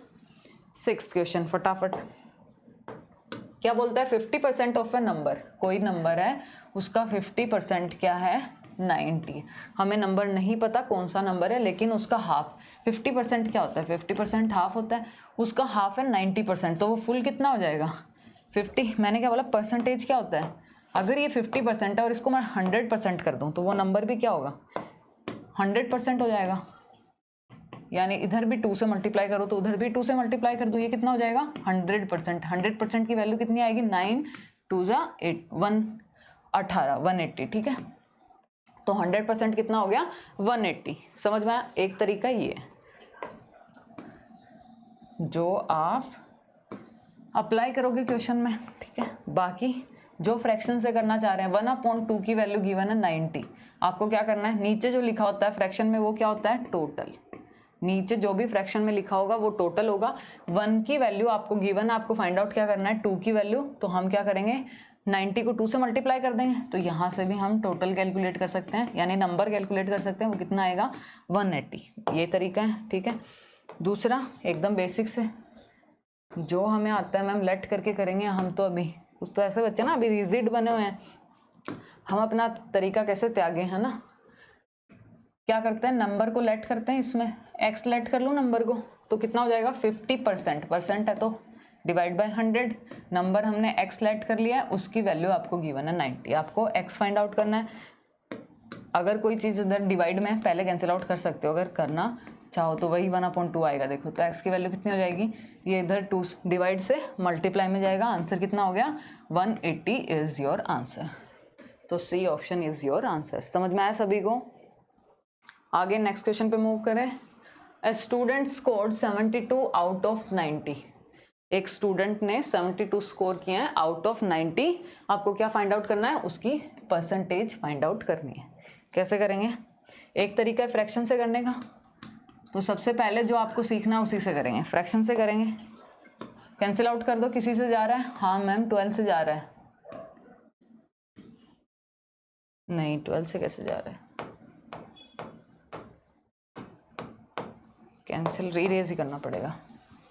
6th क्वेश्चन फटाफट। क्या बोलता है 50% ऑफ ए नंबर, कोई नंबर है उसका 50% क्या है 90। हमें नंबर नहीं पता कौन सा नंबर है लेकिन उसका हाफ, 50% क्या होता है 50% हाफ होता है, उसका हाफ है 90%, तो वो फुल कितना हो जाएगा 50। मैंने क्या बोला परसेंटेज क्या होता है, अगर ये 50% है और इसको मैं 100% कर दूँ तो वो नंबर भी क्या होगा 100% हो जाएगा। यानी इधर भी 2 से मल्टीप्लाई करो तो उधर भी 2 से मल्टीप्लाई कर दो, ये कितना हो जाएगा 100%। 100% की वैल्यू कितनी आएगी 9 2 ज़ा 8 118 180, ठीक है। तो 100% कितना हो गया 180। समझ में आया, एक तरीका ये है जो आप अप्लाई करोगे क्वेश्चन में, ठीक है। बाकी जो फ्रैक्शन से करना चाह रहे हैं 1/2 की वैल्यू गिवन है 90, आपको क्या करना है, नीचे जो लिखा होता है फ्रैक्शन में वो क्या होता है टोटल, नीचे जो भी फ्रैक्शन में लिखा होगा वो टोटल होगा। 1 की वैल्यू आपको गिवन है, आपको फाइंड आउट क्या करना है 2 की वैल्यू, तो हम क्या करेंगे 90 को 2 से मल्टीप्लाई कर देंगे, तो यहाँ से भी हम टोटल कैलकुलेट कर सकते हैं, यानी नंबर कैलकुलेट कर सकते हैं, वो कितना आएगा 180। ये तरीका है, ठीक है। दूसरा एकदम बेसिक से जो हमें आता है मैम लेट करके करेंगे हम, तो अभी कुछ तो ऐसे बच्चे ना अभी रिजिड बने हुए हैं, हम अपना तरीका कैसे त्यागे है ना, क्या करते हैं नंबर को लेट करते हैं, इसमें x लेट कर लूँ नंबर को तो कितना हो जाएगा 50%, परसेंट है तो डिवाइड बाय 100, नंबर हमने x लेट कर लिया है उसकी वैल्यू आपको गिवन है 90, आपको x फाइंड आउट करना है। अगर कोई चीज़ इधर डिवाइड में पहले कैंसिल आउट कर सकते हो, अगर करना चाहो तो वही 1/2 आएगा। देखो तो x की वैल्यू कितनी हो जाएगी, ये इधर 2 डिवाइड से मल्टीप्लाई में जाएगा, आंसर कितना हो गया 180 इज़ योर आंसर। तो C option is your answer. समझ में आया सभी को। आगे नेक्स्ट क्वेश्चन पे मूव करें। A student scored 72 out of 90, एक स्टूडेंट ने 72 स्कोर किए हैं आउट ऑफ 90, आपको क्या फाइंड आउट करना है, उसकी परसेंटेज फाइंड आउट करनी है। कैसे करेंगे, एक तरीका है फ्रैक्शन से करने का, तो सबसे पहले जो आपको सीखना है उसी से करेंगे, फ्रैक्शन से करेंगे। कैंसिल आउट कर दो, किसी से जा रहा है, हाँ मैम 12 से जा रहा है, नहीं 12 से कैसे जा रहा है, कैंसिल रीरेज ही करना पड़ेगा,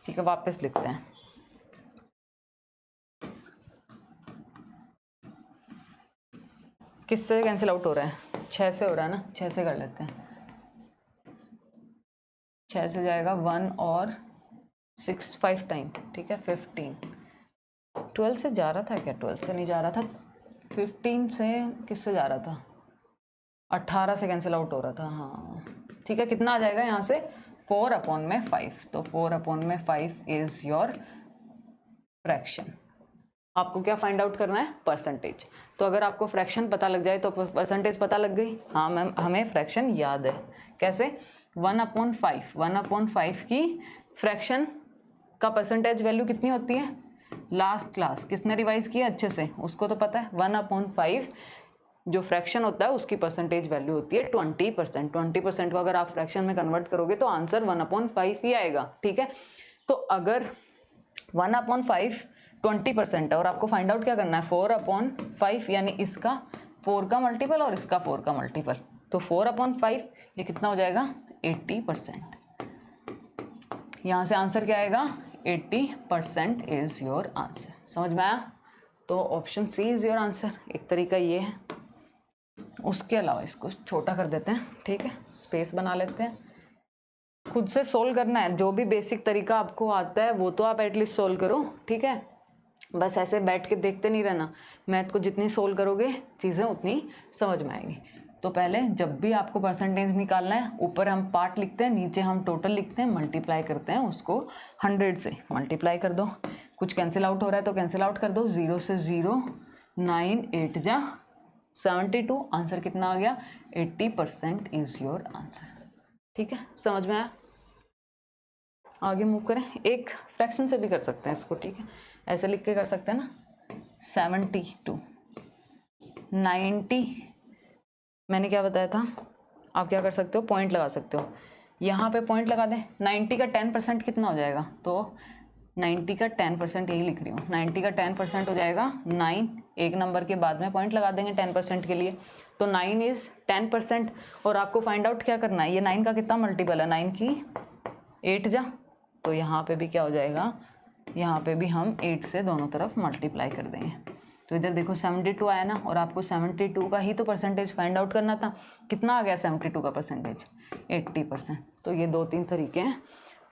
ठीक है वापस लिखते हैं। किससे कैंसिल आउट हो रहा है, 6 से हो रहा है ना, 6 से कर लेते हैं, 6 से जाएगा 1 और 6 5 टाइम, ठीक है 15। 12 से जा रहा था क्या, 12 से नहीं जा रहा था, 15 से किससे जा रहा था, 18 से कैंसिल आउट हो रहा था, हाँ ठीक है। कितना आ जाएगा यहाँ से 4/5, तो 4/5 इज योर फ्रैक्शन। आपको क्या फाइंड आउट करना है, परसेंटेज। तो अगर आपको फ्रैक्शन पता लग जाए तो परसेंटेज पता लग गई, हाँ मैम हमें फ्रैक्शन याद है। कैसे, 1/5 की फ्रैक्शन का परसेंटेज वैल्यू कितनी होती है, लास्ट क्लास किसने रिवाइज किया अच्छे से, उसको तो पता है 1/5 जो फ्रैक्शन होता है उसकी परसेंटेज वैल्यू होती है 20%। 20% को अगर आप फ्रैक्शन में कन्वर्ट करोगे तो आंसर 1/5 ही आएगा, ठीक है। तो अगर 1/5 20% है और आपको फाइंड आउट क्या करना है 4/5, यानी इसका 4 का मल्टीपल और इसका 4 का मल्टीपल, तो 4/5 ये कितना हो जाएगा 80%। यहाँ से आंसर क्या आएगा 80% इज योर आंसर। समझ में आया, तो option C is your answer. एक तरीका ये है, उसके अलावा इसको छोटा कर देते हैं, ठीक है स्पेस बना लेते हैं। खुद से सोल्व करना है, जो भी बेसिक तरीका आपको आता है वो तो आप एटलीस्ट सोल्व करो, ठीक है। बस ऐसे बैठ के देखते नहीं रहना, मैथ को जितनी सोल्व करोगे चीज़ें उतनी समझ में आएंगी। तो पहले जब भी आपको परसेंटेज निकालना है, ऊपर हम पार्ट लिखते हैं, नीचे हम टोटल लिखते हैं, मल्टीप्लाई करते हैं उसको 100 से, मल्टीप्लाई कर दो। कुछ कैंसिल आउट हो रहा है तो कैंसिल आउट कर दो, 0 से 0, 9 8 जा 72, आंसर कितना आ गया 80% इज योर आंसर। ठीक है, समझ में आया। आगे मूव करें, एक फ्रैक्शन से भी कर सकते हैं इसको, ठीक है, ऐसे लिख के कर सकते हैं ना, 72 90, मैंने क्या बताया था, आप क्या कर सकते हो, पॉइंट लगा सकते हो, यहाँ पे पॉइंट लगा दें। 90 का 10% कितना हो जाएगा, तो 90 का 10% यही लिख रही हूँ, 90 का 10% हो जाएगा 9, एक नंबर के बाद में पॉइंट लगा देंगे 10% के लिए, तो 9 इज़ 10%। और आपको फाइंड आउट क्या करना है, ये 9 का कितना मल्टीपल है, 9 की 8 जा, तो यहाँ पे भी क्या हो जाएगा, यहाँ पे भी हम 8 से दोनों तरफ मल्टीप्लाई कर देंगे। तो इधर देखो 72 आया ना, और आपको 72 का ही तो परसेंटेज फाइंड आउट करना था, कितना आ गया 72 का परसेंटेज 80%। तो ये 2-3 तरीके हैं,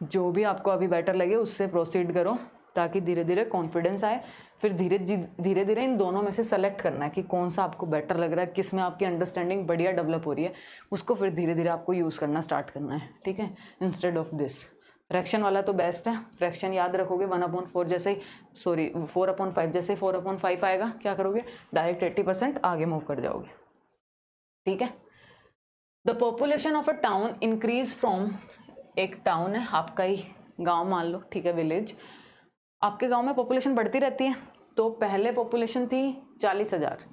जो भी आपको अभी बेटर लगे उससे प्रोसीड करो, ताकि धीरे धीरे कॉन्फिडेंस आए। फिर धीरे धीरे इन दोनों में से सेलेक्ट करना है कि कौन सा आपको बेटर लग रहा है, किस में आपकी अंडरस्टैंडिंग बढ़िया डेवलप हो रही है, उसको फिर धीरे धीरे आपको यूज़ करना स्टार्ट करना है, ठीक है, इंस्टेड ऑफ दिस। फ्रैक्शन वाला तो बेस्ट है, फ्रैक्शन याद रखोगे 1/4 जैसे ही, सॉरी 4/5 जैसे 4/5 आएगा, क्या करोगे, डायरेक्ट 80% आगे मूव कर जाओगे, ठीक है। The population of a town increase from, एक टाउन है आपका ही गांव मान लो, ठीक है, विलेज, आपके गांव में पॉपुलेशन बढ़ती रहती है, तो पहले पॉपुलेशन थी 40,000,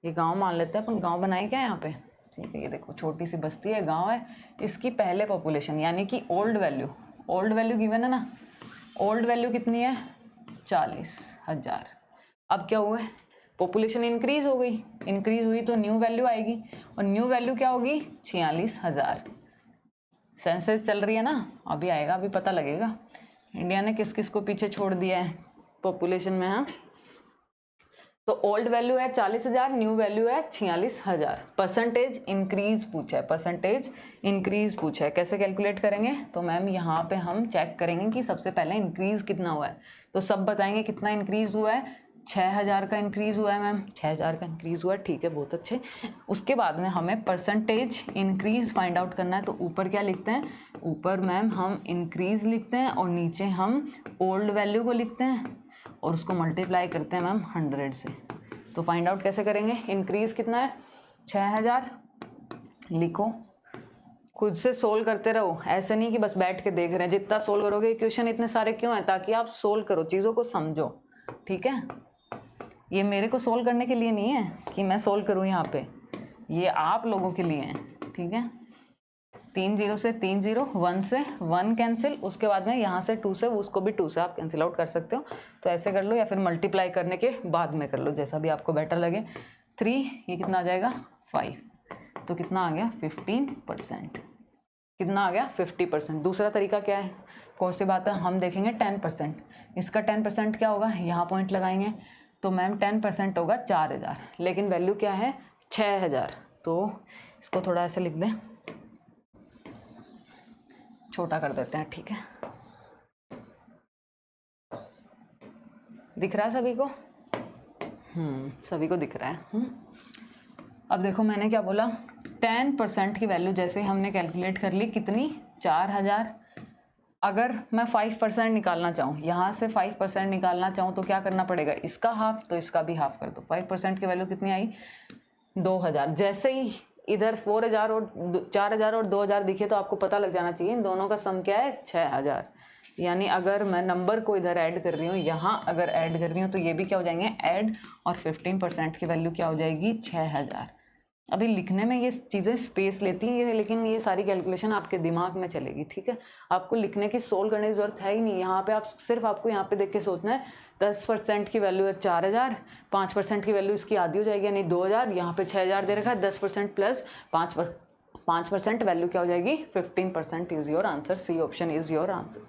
ये गांव मान लेते हैं अपन, गांव बनाए क्या यहाँ पे, ठीक है, ये देखो छोटी सी बस्ती है, गांव है, इसकी पहले पॉपुलेशन यानी कि ओल्ड वैल्यू गिवन है ना, ओल्ड वैल्यू कितनी है 40,000। अब क्या हुआ है, पॉपुलेशन इंक्रीज हो गई, इंक्रीज हुई तो न्यू वैल्यू आएगी, और न्यू वैल्यू क्या होगी 46,000। सेंसस चल रही है ना, अभी आएगा, अभी पता लगेगा इंडिया ने किस किस को पीछे छोड़ दिया है पॉपुलेशन में, हाँ। तो ओल्ड वैल्यू है 40,000, न्यू वैल्यू है 46,000। परसेंटेज इंक्रीज पूछा है, परसेंटेज इंक्रीज पूछा है, कैसे कैलकुलेट करेंगे, तो मैम यहाँ पे हम चेक करेंगे कि सबसे पहले इंक्रीज कितना हुआ है, तो सब बताएंगे कितना इंक्रीज हुआ है, 6,000 का इंक्रीज हुआ है मैम, 6,000 का इंक्रीज हुआ है, ठीक है, बहुत अच्छे। उसके बाद में हमें परसेंटेज इंक्रीज फाइंड आउट करना है, तो ऊपर क्या लिखते हैं, ऊपर मैम हम इंक्रीज लिखते हैं और नीचे हम ओल्ड वैल्यू को लिखते हैं और उसको मल्टीप्लाई करते हैं मैम 100 से। तो फाइंड आउट कैसे करेंगे, इंक्रीज कितना है 6,000, लिखो, खुद से सोल्व करते रहो, ऐसे नहीं कि बस बैठ के देख रहे हैं, जितना सोल्व करोगे, क्वेश्चन इतने सारे क्यों हैं, ताकि आप सोल्व करो, चीज़ों को समझो, ठीक है। ये मेरे को सोल्व करने के लिए नहीं है कि मैं सोल्व करूँ यहाँ पे, ये आप लोगों के लिए है, ठीक है। 3 0 से 3 0, 1 से 1 कैंसिल, उसके बाद में यहाँ से 2 से, उसको भी 2 से आप कैंसिल आउट कर सकते हो, तो ऐसे कर लो, या फिर मल्टीप्लाई करने के बाद में कर लो, जैसा भी आपको बेटर लगे। 3, ये कितना आ जाएगा 5, तो कितना आ गया 15%, कितना आ गया 50%। दूसरा तरीका क्या है, कौन सी बात है, हम देखेंगे 10%, इसका 10% क्या होगा, यहाँ पॉइंट लगाएंगे, तो मैम 10% होगा 4,000, लेकिन वैल्यू क्या है 6,000, तो इसको थोड़ा ऐसे लिख दें, छोटा कर देते हैं, ठीक है, दिख रहा है सभी को, सभी को दिख रहा है। अब देखो मैंने क्या बोला, 10% की वैल्यू जैसे हमने कैलकुलेट कर ली, कितनी 4,000। अगर मैं 5% निकालना चाहूँ, यहाँ से 5% निकालना चाहूँ तो क्या करना पड़ेगा, इसका हाफ तो इसका भी हाफ कर दो, 5% की वैल्यू कितनी आई 2,000। जैसे ही इधर 4,000 और 4,000 और 2,000 दिखे तो आपको पता लग जाना चाहिए इन दोनों का सम क्या है 6,000। यानी अगर मैं नंबर को इधर ऐड कर रही हूँ, यहाँ अगर ऐड कर रही हूँ, तो ये भी क्या हो जाएंगे ऐड, और 15% की वैल्यू क्या हो जाएगी 6,000। अभी लिखने में ये चीज़ें स्पेस लेती हैं, लेकिन ये सारी कैलकुलेशन आपके दिमाग में चलेगी, ठीक है। आपको लिखने की सोल्व करने की जरूरत है ही नहीं, यहाँ पे आप सिर्फ आपको यहाँ पे देख के सोचना है 10% की वैल्यू है 4,000, 5% की वैल्यू इसकी आधी हो जाएगी यानी 2,000, यहाँ पे 6,000 दे रखा है, 10% प्लस 5% वैल्यू क्या हो जाएगी 15% is your answer, C option is your answer.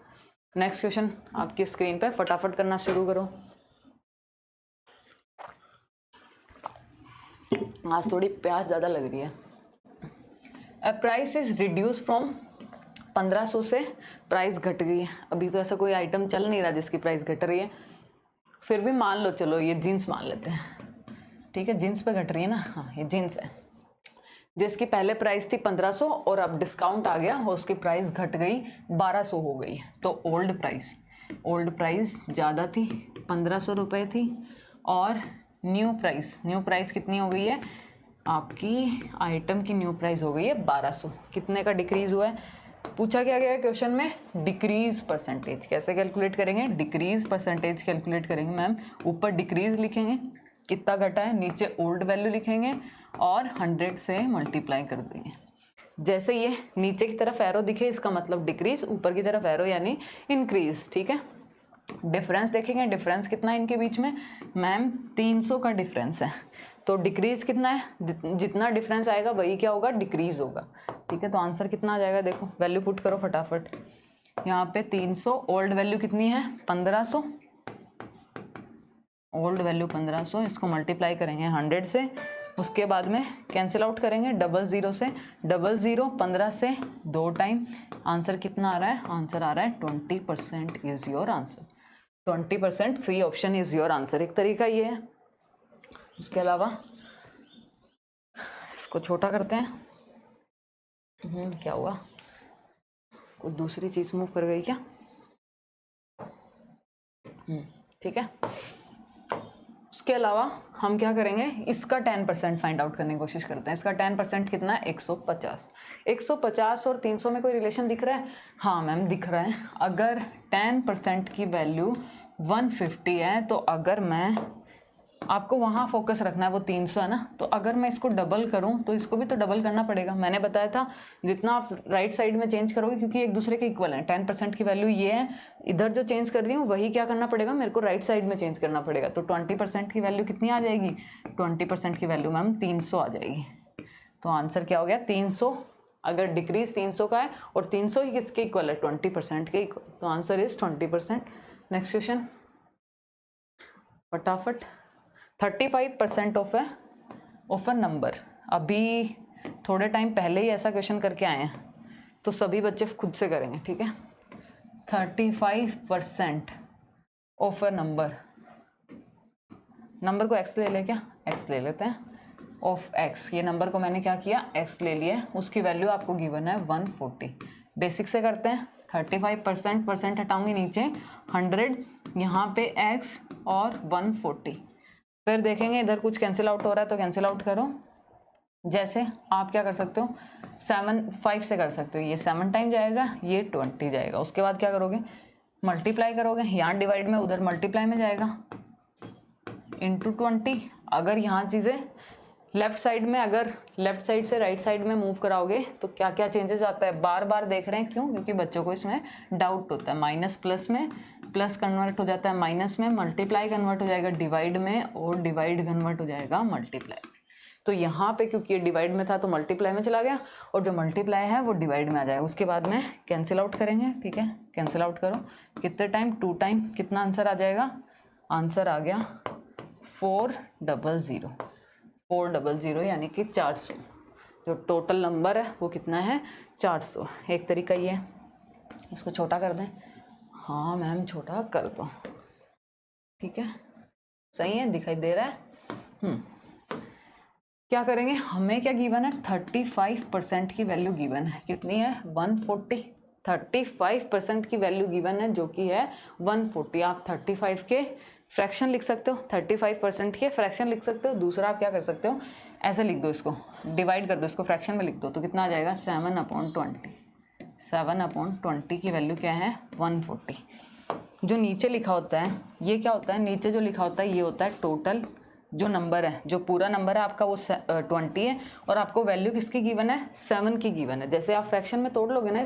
Next question आपकी स्क्रीन पे, फटाफट करना शुरू करो, आज थोड़ी प्यास ज़्यादा लग रही है। A price is reduce from 1500 से प्राइस घट गई है। अभी तो ऐसा कोई आइटम चल नहीं रहा जिसकी प्राइस घट रही है, फिर भी मान लो, चलो ये जीन्स मान लेते हैं, ठीक है, जीन्स पे घट रही है ना, हाँ ये जीन्स है जिसकी पहले प्राइस थी 1500 और अब डिस्काउंट आ गया और उसकी प्राइस घट गई 1200 हो गई। तो ओल्ड प्राइस ज़्यादा थी, 1500 रुपये थी, और न्यू प्राइस कितनी हो गई है, आपकी आइटम की न्यू प्राइस हो गई है 1200। कितने का डिक्रीज़ हुआ है, पूछा क्या गया क्वेश्चन में, डिक्रीज परसेंटेज। कैसे कैलकुलेट करेंगे, डिक्रीज परसेंटेज कैलकुलेट करेंगे मैम। ऊपर डिक्रीज लिखेंगे कितना घटा है, नीचे ओल्ड वैल्यू लिखेंगे और 100 से मल्टीप्लाई कर देंगे। जैसे ये नीचे की तरफ एरो दिखे इसका मतलब डिक्रीज, ऊपर की तरफ एरो यानी इंक्रीज, ठीक है। डिफरेंस देखेंगे, डिफरेंस कितना है इनके बीच में मैम, 300 का डिफरेंस है। तो डिक्रीज कितना है, जितना डिफरेंस आएगा वही क्या होगा, डिक्रीज होगा, ठीक है। तो आंसर कितना आ जाएगा, देखो वैल्यू पुट करो फटाफट। यहाँ पे 300, ओल्ड वैल्यू कितनी है 1500, ओल्ड वैल्यू 1500, इसको मल्टीप्लाई करेंगे 100 से, उसके बाद में कैंसिल आउट करेंगे 00 से, 00 15 से 2 टाइम, आंसर कितना आ रहा है, आंसर आ रहा है 20% is your answer. 20% C option is your answer. एक तरीका ये है। उसके अलावा इसको छोटा करते हैं, क्या हुआ, कोई दूसरी चीज मूव कर गई क्या, ठीक है। उसके अलावा हम क्या करेंगे, इसका 10% फाइंड आउट करने की कोशिश करते हैं। इसका 10% कितना है, 150। 150 और 300 में कोई रिलेशन दिख रहा है, हाँ मैम दिख रहा है। अगर 10% की वैल्यू 150 है तो अगर मैं, आपको वहाँ फोकस रखना है, वो 300 है ना, तो अगर मैं इसको डबल करूँ तो इसको भी तो डबल करना पड़ेगा। मैंने बताया था जितना आप राइट साइड में चेंज करोगे, क्योंकि एक दूसरे के इक्वल है, 10% की वैल्यू ये है, इधर जो चेंज कर रही हूँ वही क्या करना पड़ेगा, मेरे को राइट साइड में चेंज करना पड़ेगा। तो 20% की वैल्यू कितनी आ जाएगी, 20% की वैल्यू मैम 300 आ जाएगी। तो आंसर क्या हो गया, 300। अगर डिक्रीज 300 का है और 300 ही किसके इक्वल है, 20% के इक्वल, तो आंसर इज 20%। नेक्स्ट क्वेश्चन फटाफट। 35% ऑफ अ नंबर। अभी थोड़े टाइम पहले ही ऐसा क्वेश्चन करके आए हैं, तो सभी बच्चे खुद से करेंगे, ठीक है। 35% ऑफ अ नंबर को एक्स ले ले, क्या एक्स ले लेते हैं, ऑफ एक्स, ये नंबर को मैंने क्या किया, एक्स ले लिया, उसकी वैल्यू आपको गिवन है 140। बेसिक से करते हैं, 35% परसेंट हटाऊंगी नीचे, 100 यहाँ पे एक्स और 140। फिर देखेंगे इधर कुछ कैंसिल आउट हो रहा है तो कैंसिल आउट करो। जैसे आप क्या कर सकते हो, 5 से कर सकते हो, ये 7 टाइम जाएगा, ये 20 जाएगा। उसके बाद क्या करोगे, मल्टीप्लाई करोगे, यहाँ डिवाइड में उधर मल्टीप्लाई में जाएगा, इंटू 20। अगर यहाँ चीज़ें लेफ्ट साइड में, अगर लेफ्ट साइड से राइट साइड में मूव कराओगे तो क्या क्या चेंजेस आता है, बार बार देख रहे हैं, क्यों, क्योंकि बच्चों को इसमें डाउट होता है। माइनस प्लस में, प्लस कन्वर्ट हो जाता है माइनस में, मल्टीप्लाई कन्वर्ट हो जाएगा डिवाइड में, और डिवाइड कन्वर्ट हो जाएगा मल्टीप्लाई। तो यहाँ पे क्योंकि ये डिवाइड में था तो मल्टीप्लाई में चला गया, और जो मल्टीप्लाई है वो डिवाइड में आ जाएगा। उसके बाद में कैंसिल आउट करेंगे, ठीक है, कैंसिल आउट करो, कितने टाइम, 2 टाइम, कितना आंसर आ जाएगा, आंसर आ गया 400, 400 यानी कि 400। जो टोटल नंबर है वो कितना है, 400। एक तरीका ये है, इसको छोटा कर दें, हाँ मैम छोटा कर दो, ठीक है, सही है, दिखाई दे रहा है। क्या करेंगे, हमें क्या गिवन है, 35% की वैल्यू गिवन है, कितनी है, 140। 35% की वैल्यू गिवन है जो कि है 140। आप 35 के फ्रैक्शन लिख सकते हो, 35% के फ्रैक्शन लिख सकते हो। दूसरा आप क्या कर सकते हो, ऐसे लिख दो, इसको डिवाइड कर दो, इसको फ्रैक्शन में लिख दो, तो कितना आ जाएगा, 7/20। 7/20 की वैल्यू क्या है, 140। जो नीचे लिखा होता है ये क्या होता है, नीचे जो लिखा होता है ये होता है टोटल जो नंबर है, जो पूरा नंबर है आपका वो 20 है, और आपको वैल्यू किसकी गिवन है, 7 की गिवन है। जैसे आप फ्रैक्शन में तोड़ लोगे ना,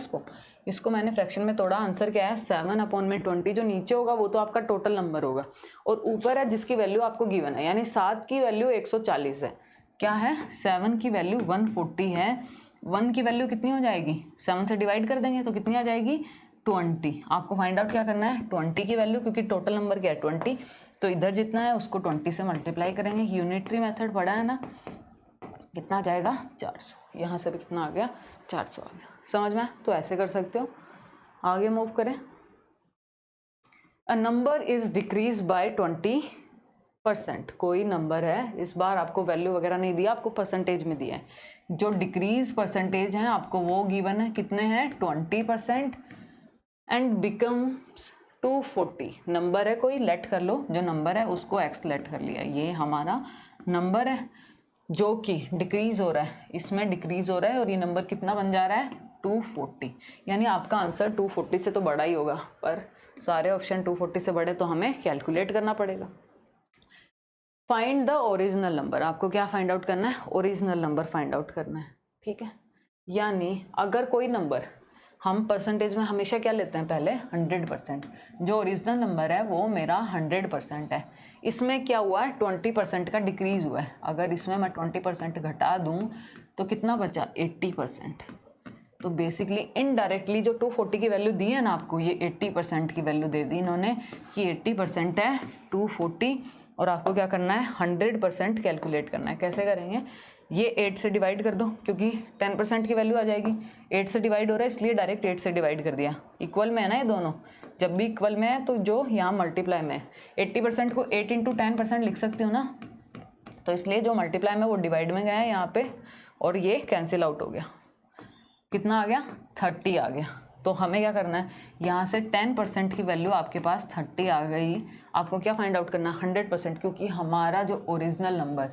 इसको मैंने फ्रैक्शन में तोड़ा, आंसर क्या है, 7/20। जो नीचे होगा वो तो आपका टोटल नंबर होगा, और ऊपर है जिसकी वैल्यू आपको गिवन है, यानी 7 की वैल्यू 140 है, क्या है, 7 की वैल्यू 140 है। 1 की वैल्यू कितनी हो जाएगी, 7 से डिवाइड कर देंगे तो कितनी आ जाएगी, 20। आपको फाइंड आउट क्या करना है, 20 की वैल्यू, क्योंकि टोटल नंबर क्या है 20, तो इधर जितना है उसको 20 से मल्टीप्लाई करेंगे। यूनिटरी मेथड पढ़ा है ना, कितना आ जाएगा 400। यहाँ से भी कितना आ गया 400 आ गया। समझ में? तो ऐसे कर सकते हो। आगे मूव करें। A number is decrease by 20%। कोई नंबर है, इस बार आपको वैल्यू वगैरह नहीं दिया, आपको परसेंटेज में दिया है। जो डिक्रीज परसेंटेज है आपको वो गिवन है, कितने हैं 20%, एंड बिकम्स 240। नंबर है कोई, लेट कर लो, जो नंबर है उसको एक्स लेट कर लिया। ये हमारा नंबर है जो कि डिक्रीज हो रहा है, इसमें डिक्रीज हो रहा है और ये नंबर कितना बन जा रहा है 240। यानी आपका आंसर 240 से तो बड़ा ही होगा, पर सारे ऑप्शन 240 से बड़े तो हमें कैलकुलेट करना पड़ेगा। Find the original number. आपको क्या फाइंड आउट करना है? ओरिजिनल नंबर फाइंड आउट करना है, ठीक है। यानी अगर कोई नंबर, हम परसेंटेज में हमेशा क्या लेते हैं पहले 100%, जो ओरिजिनल नंबर है वो मेरा 100% है। इसमें क्या हुआ है 20% का डिक्रीज़ हुआ है। अगर इसमें मैं 20% घटा दूं तो कितना बचा 80%। तो बेसिकली इनडायरेक्टली जो 240 की वैल्यू दी है ना आपको, ये 80% की वैल्यू दे दी इन्होंने कि 80% है 240, और आपको क्या करना है 100% कैलकुलेट करना है। कैसे करेंगे? ये 8 से डिवाइड कर दो, क्योंकि 10% की वैल्यू आ जाएगी। 8 से डिवाइड हो रहा है इसलिए डायरेक्ट 8 से डिवाइड कर दिया। इक्वल में है ना ये दोनों, जब भी इक्वल में है तो जो यहाँ मल्टीप्लाई में है, 80% को 8 × 10% लिख सकती हूँ ना, तो इसलिए जो मल्टीप्लाई में वो डिवाइड में गया है यहाँ पे, और ये कैंसिल आउट हो गया। कितना आ गया 30 आ गया। तो हमें क्या करना है, यहाँ से 10% की वैल्यू आपके पास 30 आ गई। आपको क्या फाइंड आउट करना है 100%, क्योंकि हमारा जो ओरिजिनल नंबर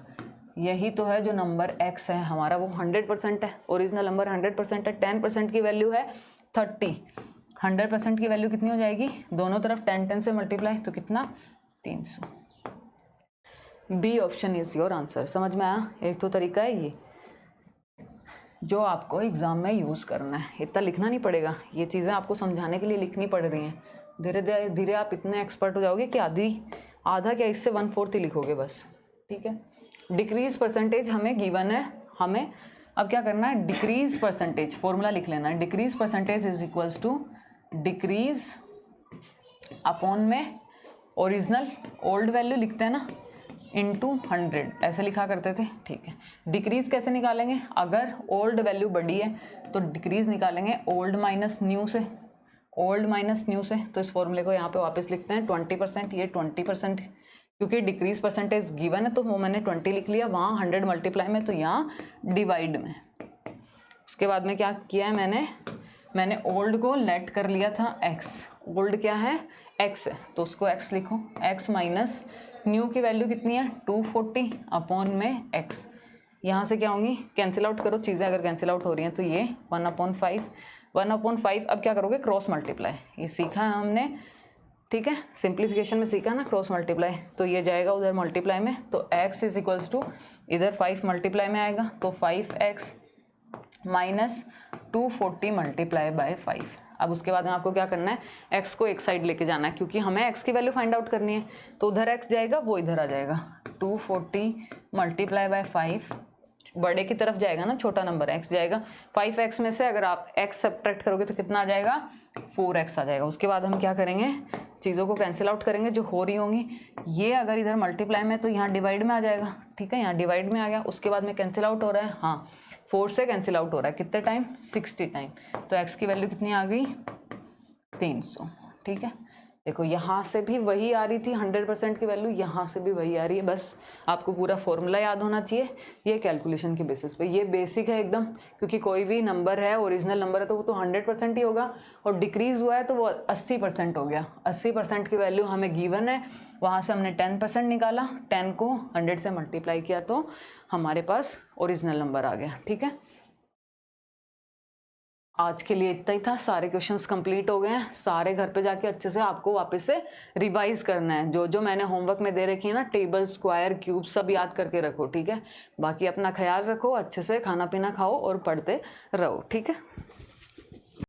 यही तो है, जो नंबर x है हमारा वो 100% है। ओरिजिनल नंबर 100% है, 10% की वैल्यू है 30, 100% की वैल्यू कितनी हो जाएगी, दोनों तरफ 10 से मल्टीप्लाई, तो कितना 300। B option is your answer. समझ में आया? एक तो तरीका है ये जो आपको एग्ज़ाम में यूज़ करना है। इतना लिखना नहीं पड़ेगा, ये चीज़ें आपको समझाने के लिए लिखनी पड़ रही हैं। धीरे धीरे आप इतने एक्सपर्ट हो जाओगे कि आधा क्या, इससे 1/4 ही लिखोगे बस, ठीक है। डिक्रीज परसेंटेज हमें गिवन है, हमें अब क्या करना है डिक्रीज परसेंटेज, फॉर्मूला लिख लेना है। Decrease percentage is equals to decrease upon में ओरिजिनल ओल्ड वैल्यू लिखते हैं ना, इंटू 100 ऐसे लिखा करते थे, ठीक है। डिक्रीज कैसे निकालेंगे? अगर ओल्ड वैल्यू बड़ी है तो डिक्रीज निकालेंगे ओल्ड माइनस न्यू से, ओल्ड माइनस न्यू से। तो इस फॉर्मूले को यहाँ पे वापस लिखते हैं 20%, ये 20%, क्योंकि डिक्रीज परसेंटेज गिवन है तो वो मैंने 20 लिख लिया, वहाँ 100 मल्टीप्लाई में तो यहाँ डिवाइड में। उसके बाद में क्या किया है मैंने ओल्ड को लेट कर लिया था x। ओल्ड क्या है x है, तो उसको x लिखो। x माइनस न्यू की वैल्यू कितनी है 240 अपॉन में x। यहाँ से क्या होंगी, कैंसिल आउट करो चीज़ें, अगर कैंसिल आउट हो रही हैं तो ये 1/5, 1/5। अब क्या करोगे क्रॉस मल्टीप्लाई, ये सीखा है हमने, ठीक है। सिंप्लीफिकेशन में सीखा ना क्रॉस मल्टीप्लाई, तो ये जाएगा उधर मल्टीप्लाई में, तो x इज इक्वल्स टू इधर 5 मल्टीप्लाई में आएगा, तो 5x माइनस 240 मल्टीप्लाई बाय 5। अब उसके बाद में आपको क्या करना है, x को एक साइड लेके जाना है, क्योंकि हमें x की वैल्यू फाइंड आउट करनी है। तो उधर x जाएगा, वो इधर आ जाएगा, 240 मल्टीप्लाई बाय 5, बड़े की तरफ जाएगा ना, छोटा नंबर x जाएगा। 5x में से अगर आप x सब्ट्रैक्ट करोगे तो कितना आ जाएगा 4x आ जाएगा। उसके बाद हम क्या करेंगे, चीज़ों को कैंसिल आउट करेंगे जो हो रही होंगी। ये अगर इधर मल्टीप्लाई में तो यहाँ डिवाइड में आ जाएगा, ठीक है, यहाँ डिवाइड में आ गया। उसके बाद में कैंसिल आउट हो रहा है, हाँ 4 से कैंसिल आउट हो रहा है, कितने टाइम 60 टाइम। तो x की वैल्यू कितनी आ गई 300, ठीक है। देखो यहाँ से भी वही आ रही थी 100% की वैल्यू, यहाँ से भी वही आ रही है, बस आपको पूरा फॉर्मूला याद होना चाहिए ये कैलकुलेशन के बेसिस पे। ये बेसिक है एकदम, क्योंकि कोई भी नंबर है ओरिजिनल नंबर है तो वो तो 100% ही होगा, और डिक्रीज़ हुआ है तो वो 80% हो गया। 80% की वैल्यू हमें गिवन है, वहाँ से हमने 10% निकाला, 10 को 100 से मल्टीप्लाई किया तो हमारे पास ओरिजिनल नंबर आ गया, ठीक है। आज के लिए इतना ही था, सारे क्वेश्चंस कंप्लीट हो गए हैं। सारे घर पे जाके अच्छे से आपको वापस से रिवाइज करना है, जो जो मैंने होमवर्क में दे रखी है ना, टेबल स्क्वायर क्यूब सब याद करके रखो, ठीक है। बाकी अपना ख्याल रखो, अच्छे से खाना पीना खाओ और पढ़ते रहो, ठीक है।